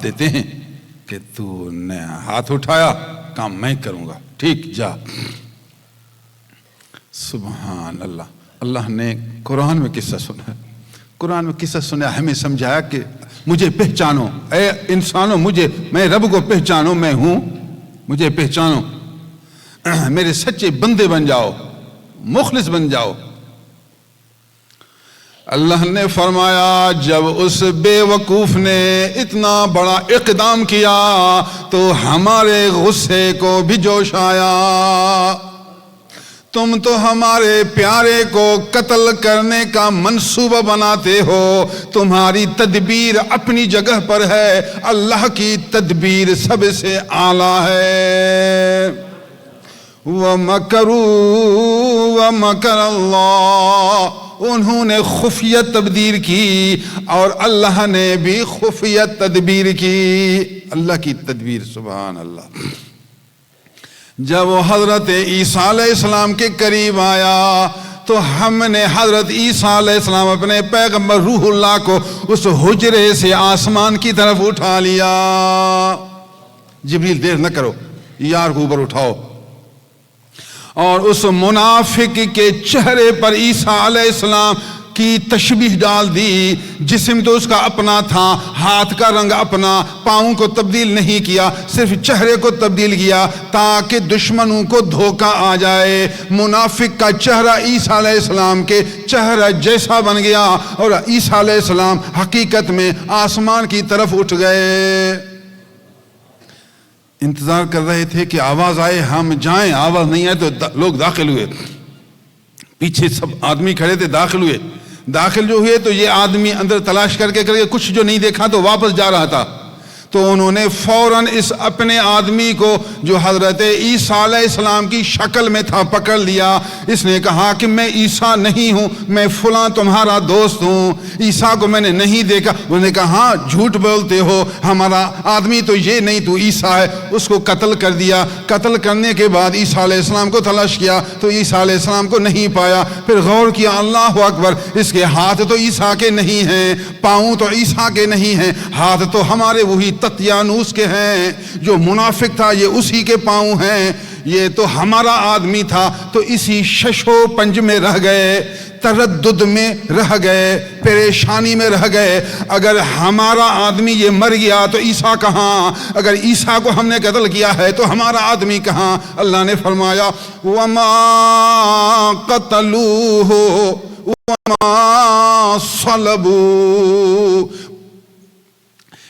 دیتے ہیں کہ تو نے ہاتھ اٹھایا، کام میں کروں گا، ٹھیک جا۔ سبحان اللہ، اللہ نے قرآن میں قصہ سنا، قرآن میں قصہ سنا، ہمیں سمجھایا کہ مجھے پہچانو، اے انسانوں، میں رب کو پہچانو، میں ہوں، مجھے پہچانو، میرے سچے بندے بن جاؤ، مخلص بن جاؤ۔ اللہ نے فرمایا جب اس بے وقوف نے اتنا بڑا اقدام کیا تو ہمارے غصے کو بھی جوش آیا۔ تم تو ہمارے پیارے کو قتل کرنے کا منصوبہ بناتے ہو، تمہاری تدبیر اپنی جگہ پر ہے، اللہ کی تدبیر سب سے اعلیٰ ہے۔ وَمَكَرُوا وَمَكَرَ اللَّهُ، انہوں نے خفیہ تدبیر کی اور اللہ نے بھی خفیہ تدبیر کی۔ اللہ کی تدبیر، سبحان اللہ۔ جب وہ حضرت عیسیٰ علیہ السلام کے قریب آیا تو ہم نے حضرت عیسیٰ علیہ السلام اپنے پیغمبر روح اللہ کو اس حجرے سے آسمان کی طرف اٹھا لیا۔ جبریل دیر نہ کرو، یار کو اوپر اٹھاؤ۔ اور اس منافق کے چہرے پر عیسیٰ علیہ السلام کی تشبیہ ڈال دی۔ جسم تو اس کا اپنا تھا، ہاتھ کا رنگ اپنا، پاؤں کو تبدیل نہیں کیا، صرف چہرے کو تبدیل کیا تاکہ دشمنوں کو دھوکہ آ جائے۔ منافق کا چہرہ عیسیٰ علیہ السلام کے چہرہ جیسا بن گیا، اور عیسیٰ علیہ السلام حقیقت میں آسمان کی طرف اٹھ گئے۔ انتظار کر رہے تھے کہ آواز آئے ہم جائیں، آواز نہیں آئے تو لوگ داخل ہوئے۔ پیچھے سب آدمی کھڑے تھے، داخل ہوئے۔ داخل جو ہوئے تو یہ آدمی اندر تلاش کر کے کچھ جو نہیں دیکھا تو واپس جا رہا تھا، تو انہوں نے فوراً اس اپنے آدمی کو جو حضرت عیسیٰ علیہ السلام کی شکل میں تھا پکڑ لیا۔ اس نے کہا کہ میں عیسیٰ نہیں ہوں، میں فلاں تمہارا دوست ہوں، عیسیٰ کو میں نے نہیں دیکھا۔ انہوں نے کہا ہاں جھوٹ بولتے ہو، ہمارا آدمی تو یہ نہیں، تو عیسیٰ ہے۔ اس کو قتل کر دیا۔ قتل کرنے کے بعد عیسیٰ علیہ السلام کو تلاش کیا تو عیسیٰ علیہ السلام کو نہیں پایا۔ پھر غور کیا، اللہ اکبر، اس کے ہاتھ تو عیسیٰ کے نہیں ہیں، پاؤں تو عیسیٰ کے نہیں ہیں، ہاتھ تو ہمارے وہی تطیانوس کے ہیں۔ جو منافق تھا یہ اسی کے پاؤں ہیں، یہ تو ہمارا آدمی تھا۔ تو اسی شش و پنج میں رہ گئے، تردد میں رہ گئے، پریشانی میں رہ گئے۔ اگر ہمارا آدمی یہ مر گیا تو عیسیٰ کہاں؟ اگر عیسیٰ کو ہم نے قتل کیا ہے تو ہمارا آدمی کہاں؟ اللہ نے فرمایا وَمَا قَتَلُوهُ وَمَا صَلَبُوهُ،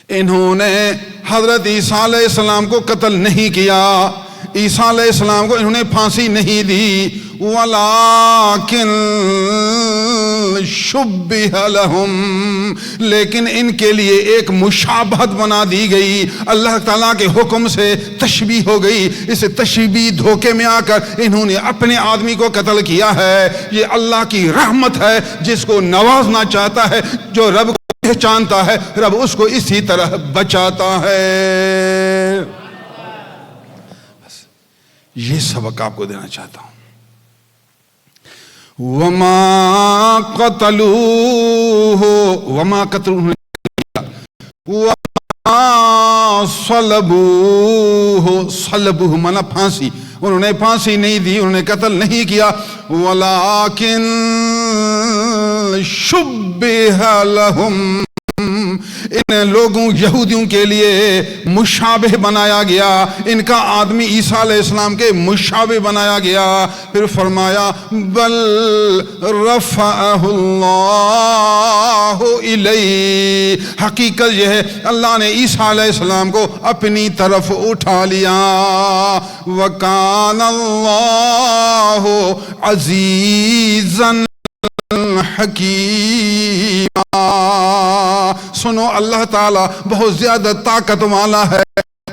انہوں نے حضرت عیسیٰ علیہ السلام کو قتل نہیں کیا، عیسیٰ علیہ السلام کو انہوں نے پھانسی نہیں دی، وَلَٰكِن شُبِّهَ لَهُمْ، لیکن ان کے لیے ایک مشابہت بنا دی گئی، اللہ تعالیٰ کے حکم سے تشبیہ ہو گئی۔ اس تشبیہ دھوکے میں آ کر انہوں نے اپنے آدمی کو قتل کیا ہے۔ یہ اللہ کی رحمت ہے، جس کو نوازنا چاہتا ہے، جو رب پہچانتا ہے، رب اس کو اسی طرح بچاتا ہے۔ بس یہ سبق آپ کو دینا چاہتا ہوں۔ وَمَا قَتَلُوهُ وَمَا قَتَلُوهُ وَمَا صَلَبُوهُ، صلبوہ مانا پھانسی، انہوں نے پھانسی نہیں دی، انہوں نے قتل نہیں کیا، وَلَٰكِن شُبِّهَ لَهُمْ، ان لوگوں یہودیوں کے لیے مشابہ بنایا گیا، ان کا آدمی عیسیٰ علیہ السلام کے مشابہ بنایا گیا۔ پھر فرمایا بل رفعہ اللہ الیہ، حقیقت یہ ہے اللہ نے عیسیٰ علیہ السلام کو اپنی طرف اٹھا لیا۔ وکان اللہ عزیزا حکیما، سنو اللہ تعالیٰ بہت زیادہ طاقت والا ہے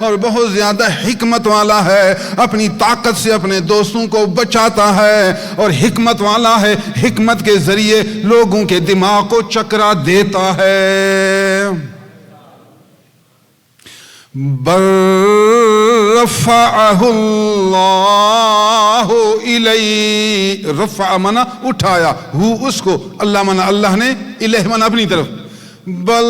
اور بہت زیادہ حکمت والا ہے، اپنی طاقت سے اپنے دوستوں کو بچاتا ہے، اور حکمت والا ہے، حکمت کے ذریعے لوگوں کے دماغ کو چکرا دیتا ہے۔ بل رفعہ اللہ الیہ، رفع منا اٹھایا، ہو اس کو، اللہ منا اللہ نے، الہ منا اپنی طرف، بل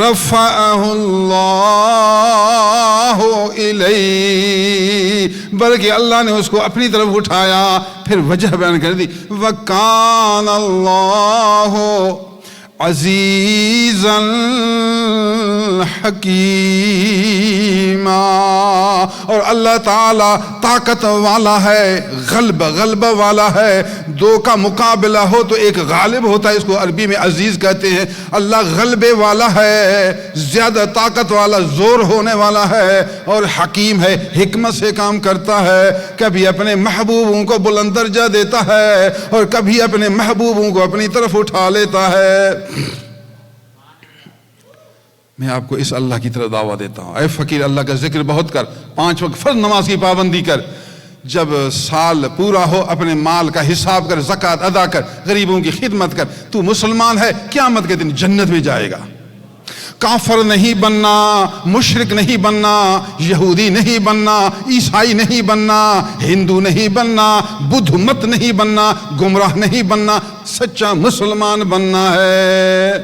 رفعہ اللہ الیہ، بلکہ اللہ نے اس کو اپنی طرف اٹھایا۔ پھر وجہ بیان کر دی، وکان اللہ عزیزا حکیما، اور اللہ تعالیٰ طاقت والا ہے، غلبہ والا ہے۔ دو کا مقابلہ ہو تو ایک غالب ہوتا ہے، اس کو عربی میں عزیز کہتے ہیں۔ اللہ غلبے والا ہے، زیادہ طاقت والا، زور ہونے والا ہے، اور حکیم ہے، حکمت سے کام کرتا ہے۔ کبھی اپنے محبوبوں کو بلند درجہ دیتا ہے اور کبھی اپنے محبوبوں کو اپنی طرف اٹھا لیتا ہے۔ میں آپ کو اس اللہ کی طرف دعویٰ دیتا ہوں، اے فقیر اللہ کا ذکر بہت کر، 5 وقت فرض نماز کی پابندی کر، جب سال پورا ہو اپنے مال کا حساب کر، زکوٰۃ ادا کر، غریبوں کی خدمت کر، تو مسلمان ہے، قیامت کے دن جنت میں جائے گا۔ کافر نہیں بننا، مشرک نہیں بننا، یہودی نہیں بننا، عیسائی نہیں بننا، ہندو نہیں بننا، بدھ مت نہیں بننا، گمراہ نہیں بننا، سچا مسلمان بننا ہے۔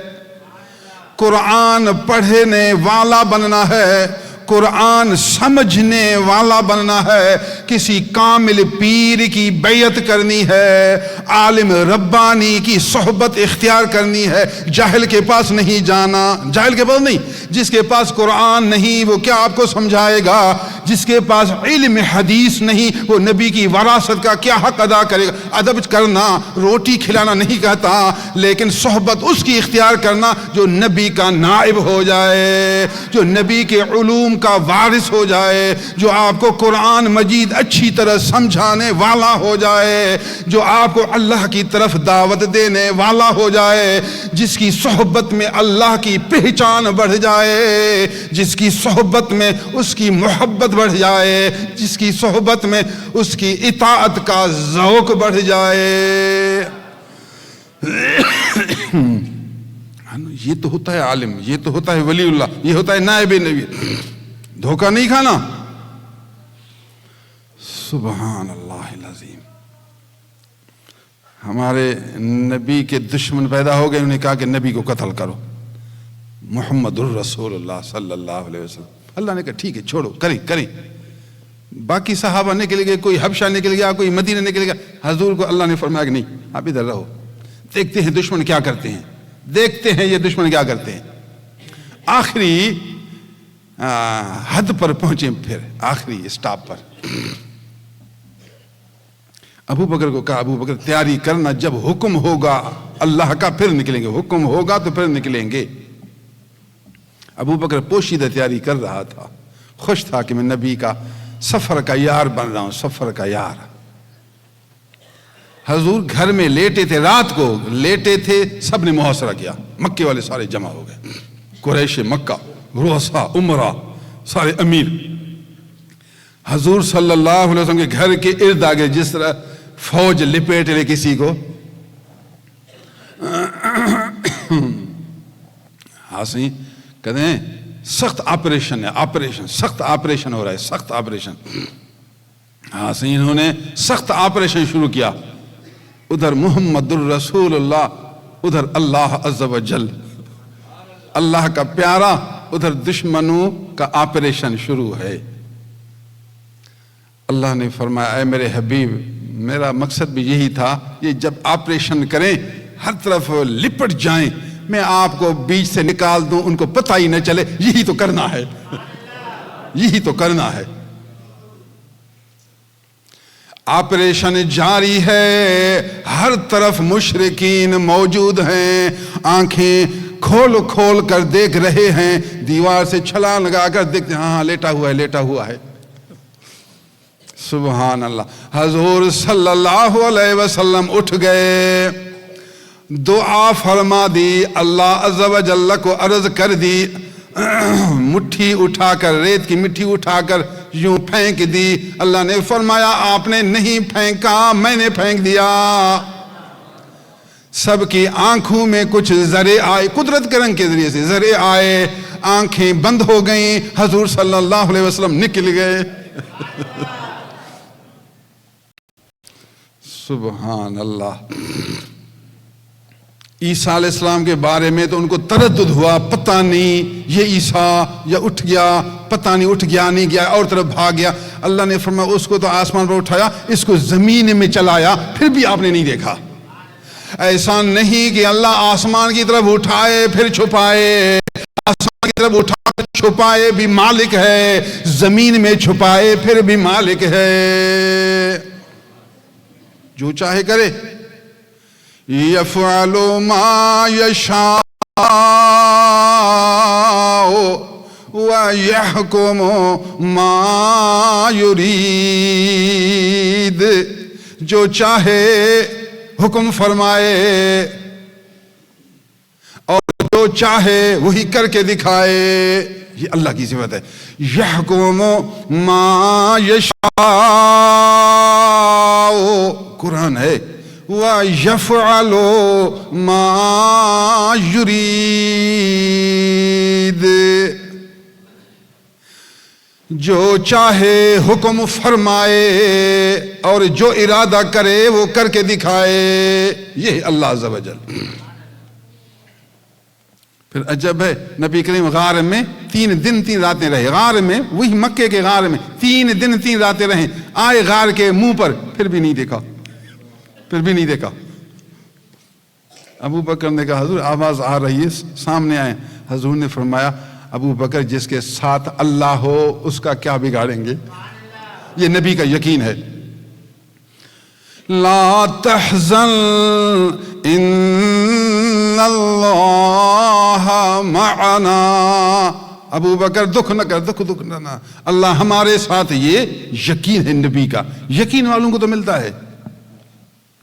قرآن پڑھنے والا بننا ہے، قرآن سمجھنے والا بننا ہے، کسی کامل پیر کی بیعت کرنی ہے، عالم ربانی کی صحبت اختیار کرنی ہے، جاہل کے پاس نہیں جانا، جاہل کے پاس نہیں، جس کے پاس قرآن نہیں وہ کیا آپ کو سمجھائے گا، جس کے پاس علم حدیث نہیں وہ نبی کی وراثت کا کیا حق ادا کرے گا۔ ادب کرنا روٹی کھلانا نہیں کہتا، لیکن صحبت اس کی اختیار کرنا جو نبی کا نائب ہو جائے، جو نبی کے علوم کا وارث ہو جائے، جو آپ کو قرآن مجید اچھی طرح سمجھانے والا ہو جائے، جو آپ کو اللہ کی طرف دعوت دینے والا ہو جائے، جس کی صحبت میں اللہ کی پہچان بڑھ جائے، جس کی صحبت میں اس کی محبت بڑھ جائے، جس کی صحبت میں اس کی اطاعت کا ذوق بڑھ جائے۔ یہ تو ہوتا ہے عالم، یہ تو ہوتا ہے ولی اللہ، یہ ہوتا ہے نائب نبی۔ دھوکہ نہیں کھانا۔ سبحان اللہ العظیم۔ ہمارے نبی کے دشمن پیدا ہو گئے، انہوں نے کہا کہ نبی کو قتل کرو، محمد الرسول اللہ صلی اللہ علیہ وسلم۔ اللہ نے کہا ٹھیک ہے چھوڑو، کریں۔ باقی صحابہ نکل گئے، کوئی حبشہ نکل گیا، کوئی مدینہ نکل گیا، حضور کو اللہ نے فرمایا کہ نہیں آپ ادھر رہو، دیکھتے ہیں دشمن کیا کرتے ہیں، دیکھتے ہیں یہ دشمن کیا کرتے ہیں۔ آخری حد پر پہنچے، پھر آخری اسٹاپ پر ابو بکر کو کہا ابو بکر تیاری کرنا، جب حکم ہوگا اللہ کا پھر نکلیں گے، حکم ہوگا تو پھر نکلیں گے۔ ابو بکر پوشیدہ تیاری کر رہا تھا، خوش تھا کہ میں نبی کا سفر کا یار بن رہا ہوں، سفر کا یار۔ حضور گھر میں لیٹے تھے، رات کو لیٹے تھے، سب نے محاصرہ کیا، مکے والے سارے جمع ہو گئے، قریش مکہ، رؤساء امراء، سارے امیر حضور صلی اللہ علیہ وسلم کے گھر کے ارد آگے، جس طرح فوج لپیٹ لے کسی کو، ہاں کہتے ہیں سخت آپریشن ہے، سخت آپریشن ہو رہا ہے، سخت آپریشن۔ ہاں انہوں نے سخت آپریشن شروع کیا، ادھر محمد الرسول اللہ، ادھر اللہ عز و جل، اللہ کا پیارا، ادھر دشمنوں کا آپریشن شروع ہے۔ اللہ نے فرمایا اے میرے حبیب، میرا مقصد بھی یہی تھا، یہ جب آپریشن کریں ہر طرف لپٹ جائیں، میں آپ کو بیچ سے نکال دوں، ان کو پتہ ہی نہ چلے، یہی تو کرنا ہے، یہی تو کرنا ہے۔ آپریشن جاری ہے، ہر طرف مشرکین موجود ہیں، آنکھیں کھول کھول کر دیکھ رہے ہیں، دیوار سے چھلانگ لگا کر دیکھتے ہیں، ہاں لیٹا ہوا ہے۔ سبحان اللہ۔ حضور صلی اللہ علیہ وسلم اٹھ گئے، دعا فرما دی، اللہ عز و جل کو عرض کر دی، مٹھی اٹھا کر، ریت کی مٹھی اٹھا کر یوں پھینک دی۔ اللہ نے فرمایا آپ نے نہیں پھینکا، میں نے پھینک دیا۔ سب کی آنکھوں میں کچھ ذرے آئے، قدرت کے رنگ کے ذریعے سے ذرے آئے، آنکھیں بند ہو گئیں، حضور صلی اللہ علیہ وسلم نکل گئے۔ سبحان اللہ۔ عیسیٰ علیہ السلام کے بارے میں تو ان کو تردد ہوا، پتہ نہیں یہ عیسیٰ یا اٹھ گیا، پتہ نہیں اٹھ گیا نہیں گیا، اور طرف بھاگ گیا۔ اللہ نے فرمایا اس کو تو آسمان پر اٹھایا، اس کو زمین میں چلایا، پھر بھی آپ نے نہیں دیکھا۔ ایسا نہیں کہ اللہ آسمان کی طرف اٹھائے پھر چھپائے، آسمان کی طرف اٹھائے چھپائے بھی مالک ہے، زمین میں چھپائے پھر بھی مالک ہے، جو چاہے کرے۔ یفعل ما یشاء ویحکم ما یرید، جو چاہے حکم فرمائے اور جو چاہے وہی کر کے دکھائے، یہ اللہ کی صفت ہے۔ یحکم ما یشاء، قرآن ہے، وَيَفْعَلُ مَا يُرِيدُ، جو چاہے حکم فرمائے اور جو ارادہ کرے وہ کر کے دکھائے، یہ اللہ عز و جل۔ پھر عجب ہے، نبی کریم غار میں 3 دن 3 راتیں رہے، غار میں، وہی مکے کے غار میں 3 دن 3 راتیں رہیں، آئے غار کے منہ پر، پھر بھی نہیں دیکھا، پھر بھی نہیں دیکھا۔ ابو بکر نے کہا حضور آواز آ رہی ہے، سامنے آئے۔ حضور نے فرمایا ابو بکر جس کے ساتھ اللہ ہو اس کا کیا بگاڑیں گے؟ یہ نبی کا یقین ہے۔ لا تحزن ان اللہ معنا، ابو بکر دکھ نہ کر، دکھ نہ، اللہ ہمارے ساتھ، یہ یقین ہے نبی کا۔ یقین والوں کو تو ملتا ہے،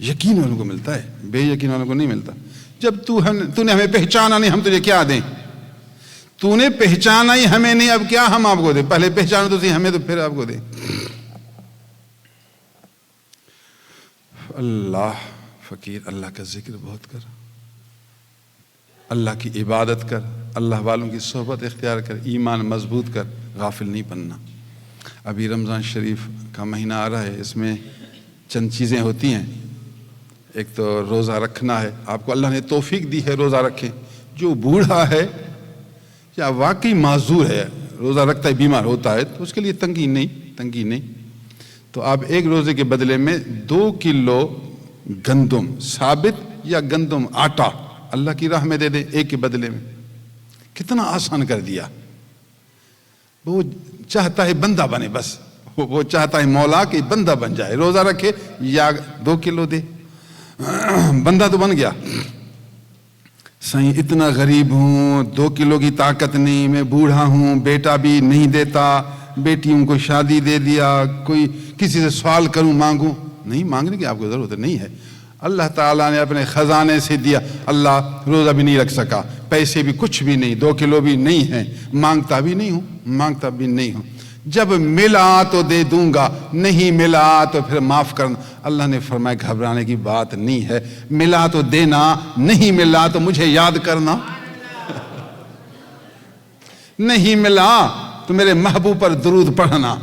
یقین والوں کو ملتا ہے، بے یقین والوں کو نہیں ملتا۔ جب تو نے ہمیں پہچانا نہیں، ہم تجھے کیا دیں؟ تو نے پہچانا ہی ہمیں نہیں، اب کیا ہم آپ کو دیں؟ پہلے پہچانا تو ہمیں، تو پھر آپ کو دیں۔ اللہ فقیر، اللہ کا ذکر بہت کر، اللہ کی عبادت کر، اللہ والوں کی صحبت اختیار کر، ایمان مضبوط کر، غافل نہیں بننا۔ ابھی رمضان شریف کا مہینہ آ رہا ہے، اس میں چند چیزیں ہوتی ہیں۔ ایک تو روزہ رکھنا ہے، آپ کو اللہ نے توفیق دی ہے روزہ رکھیں۔ جو بوڑھا ہے یا واقعی معذور ہے، روزہ رکھتا ہے، بیمار ہوتا ہے، تو اس کے لیے تنگی نہیں، تو آپ ایک روزے کے بدلے میں 2 کلو گندم ثابت یا گندم آٹا اللہ کی راہ میں دے دیں، ایک کے بدلے میں۔ کتنا آسان کر دیا۔ وہ چاہتا ہے بندہ بنے، بس وہ چاہتا ہے مولا کہ بندہ بن جائے، روزہ رکھے یا 2 کلو دے، بندہ تو بن گیا۔ سائیں اتنا غریب ہوں، 2 کلو کی طاقت نہیں، میں بوڑھا ہوں، بیٹا بھی نہیں دیتا، بیٹیوں کو شادی دے دیا، کوئی کسی سے سوال کروں، مانگوں؟ نہیں، مانگنے کی آپ کو ضرورت نہیں ہے، اللہ تعالیٰ نے اپنے خزانے سے دیا۔ اللہ روزہ بھی نہیں رکھ سکا، پیسے بھی کچھ بھی نہیں، 2 کلو بھی نہیں ہیں، مانگتا بھی نہیں ہوں، جب ملا تو دے دوں گا، نہیں ملا تو پھر معاف کرنا۔ اللہ نے فرمایا گھبرانے کی بات نہیں ہے، ملا تو دینا، نہیں ملا تو مجھے یاد کرنا، نہیں ملا تو میرے محبوب پر درود پڑھنا۔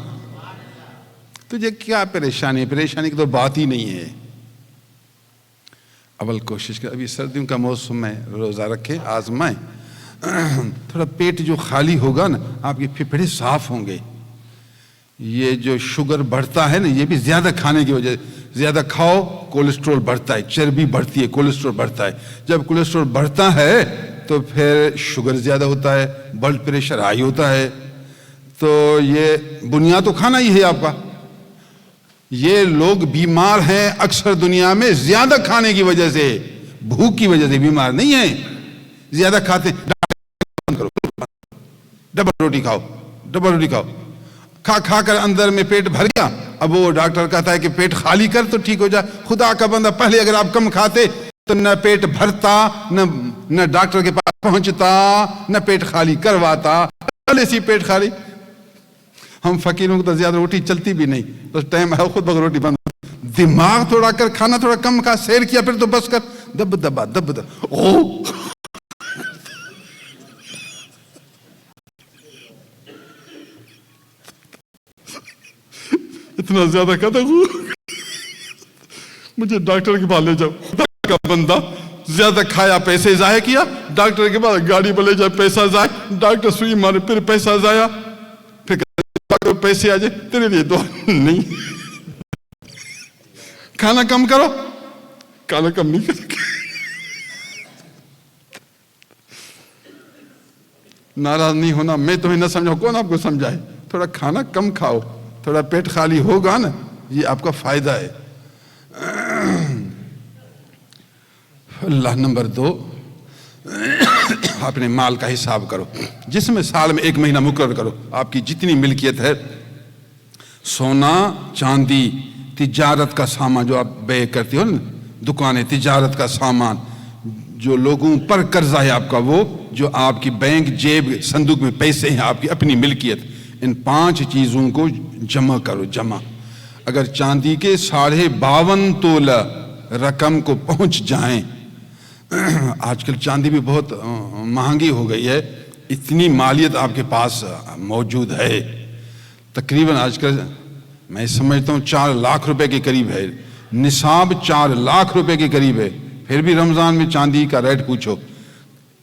تجھے کیا پریشانی کی تو بات ہی نہیں ہے۔ اول کوشش کر، ابھی سردیوں کا موسم ہے، روزہ رکھے، آزمائیں، تھوڑا پیٹ جو خالی ہوگا نا، آپ کے پھیپھڑے صاف ہوں گے۔ یہ جو شوگر بڑھتا ہے نا، یہ بھی زیادہ کھانے کی وجہ، زیادہ کھاؤ کولیسٹرول بڑھتا ہے، چربی بڑھتی ہے، کولیسٹرول بڑھتا ہے۔ جب کولیسٹرول بڑھتا ہے تو پھر شوگر زیادہ ہوتا ہے، بلڈ پریشر ہائی ہوتا ہے۔ تو یہ بنیاد تو کھانا ہی ہے آپ کا۔ یہ لوگ بیمار ہیں اکثر دنیا میں زیادہ کھانے کی وجہ سے، بھوک کی وجہ سے بیمار نہیں ہیں، زیادہ کھاتے ہیں۔ ڈبل روٹی کھاؤ، کھا کر اندر میں پیٹ بھر گیا، اب وہ ڈاکٹر کہتا ہے کہ پیٹ خالی کر تو ٹھیک ہو جائے۔ خدا کا بندہ، پہلے اگر آپ کم کھاتے تو نہ پیٹ بھرتا، نہ ڈاکٹر کے پاس پہنچتا، نہ پیٹ خالی کرواتا، پہلے سی پیٹ خالی۔ ہم فقیروں کو تو زیادہ روٹی چلتی بھی نہیں، اس ٹائم ہے خود بغیر روٹی بند۔ دماغ تھوڑا کر، کھانا تھوڑا کم کھا، سیر کیا پھر تو بس کر، دب دبا او اتنا زیادہ کہتا ہوں مجھے ڈاکٹر کے پاس لے جاؤ۔ خدا کا بندہ، زیادہ کھایا، پیسے ضائع کیا، ڈاکٹر کے پاس گاڑی پہ لے جائے، پیسہ ضائع، ڈاکٹر سوئی مارے، پھر پیسہ ضائع، پھر پیسے آ جائے، تیرے لیے دعا نہیں۔ کھانا کم کرو، کھانا کم نہیں کرو، ناراض نہیں ہونا، میں تمہیں نہ سمجھاؤں، کون آپ کو سمجھائے؟ تھوڑا کھانا کم کھاؤ، تھوڑا پیٹ خالی ہوگا نا، یہ آپ کا فائدہ ہے۔ اللہ نمبر 2، اپنے مال کا حساب کرو، جس میں سال میں 1 مہینہ مقرر کرو، آپ کی جتنی ملکیت ہے، سونا چاندی، تجارت کا سامان جو آپ بے کرتے ہو نا، دکانیں، تجارت کا سامان، جو لوگوں پر قرضہ ہے آپ کا، وہ جو آپ کی بینک جیب صندوق میں پیسے ہیں، آپ کی اپنی ملکیت، ان 5 چیزوں کو جمع کرو، جمع۔ اگر چاندی کے 52.5 تولہ رقم کو پہنچ جائیں، آج کل چاندی بھی بہت مہنگی ہو گئی ہے، اتنی مالیت آپ کے پاس موجود ہے، تقریباً آج کل میں سمجھتا ہوں 4 لاکھ روپے کے قریب ہے، نصاب 4 لاکھ روپے کے قریب ہے، پھر بھی رمضان میں چاندی کا ریٹ پوچھو،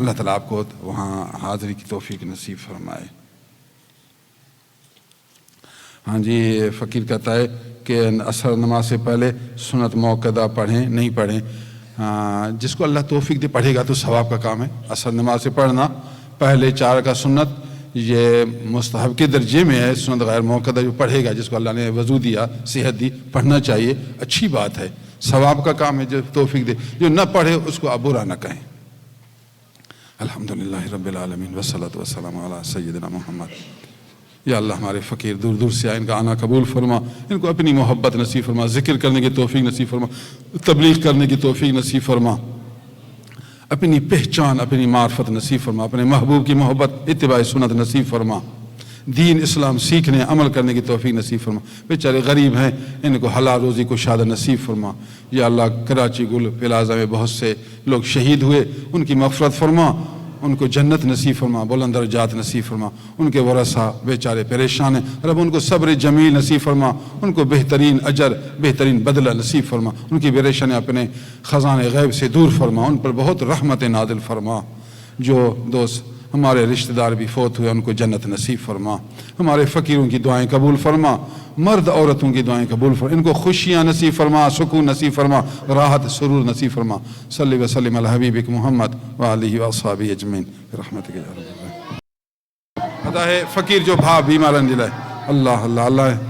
اللہ تعالیٰ آپ کو وہاں حاضری کی توفیق نصیب فرمائے۔ ہاں جی، فقیر کہتا ہے کہ عصر نماز سے پہلے سنت موقدہ پڑھیں نہیں پڑھیں؟ جس کو اللہ توفیق دے پڑھے گا تو ثواب کا کام ہے۔ عصر نماز سے پڑھنا پہلے 4 کا سنت یہ مستحب کے درجے میں ہے۔ سنت غیر موقدہ جو پڑھے گا، جس کو اللہ نے وضو دیا، صحت دی، پڑھنا چاہیے، اچھی بات ہے، ثواب کا کام ہے۔ جو توفیق دے، جو نہ پڑھے اس کو آپ برا نہ کہیں۔ الحمدللہ رب العالمین والصلاۃ والسلام علی سیدنا محمد۔ یا اللہ ہمارے فقیر دور دور سے آئے، ان کا آنا قبول فرما، ان کو اپنی محبت نصیب فرما، ذکر کرنے کی توفیق نصیب فرما، تبلیغ کرنے کی توفیق نصیب فرما، اپنی پہچان، اپنی معرفت نصیب فرما، اپنے محبوب کی محبت، اتباع سنت نصیب فرما، دین اسلام سیکھنے عمل کرنے کی توفیق نصیب فرما۔ بیچارے غریب ہیں، ان کو حلال روزی کو شادہ نصیب فرما۔ یا اللہ کراچی گل پلازہ میں بہت سے لوگ شہید ہوئے، ان کی مغفرت فرما، ان کو جنت نصیب فرما، بلند درجات نصیب فرما۔ ان کے ورثہ بیچارے پریشان ہیں، رب ان کو صبر جمیل نصیب فرما، ان کو بہترین اجر، بہترین بدلہ نصیب فرما، ان کی پریشانی اپنے خزانے غیب سے دور فرما، ان پر بہت رحمت نازل فرما۔ جو دوست ہمارے رشتہ دار بھی فوت ہوئے، ان کو جنت نصیب فرما۔ ہمارے فقیروں کی دعائیں قبول فرما، مرد عورتوں کی دعائیں قبول فرما، ان کو خوشیاں نصیب فرما، سکون نصیب فرما، راحت سرور نصیب فرما۔ صلی وسلم علی حبیبک محمد وآلہ واصحابہ اجمعین برحمتک یا رب العالمین۔ خدا ہے فقیر جو بھا بیمار انجلہ ہے، اللہ اللہ اللہ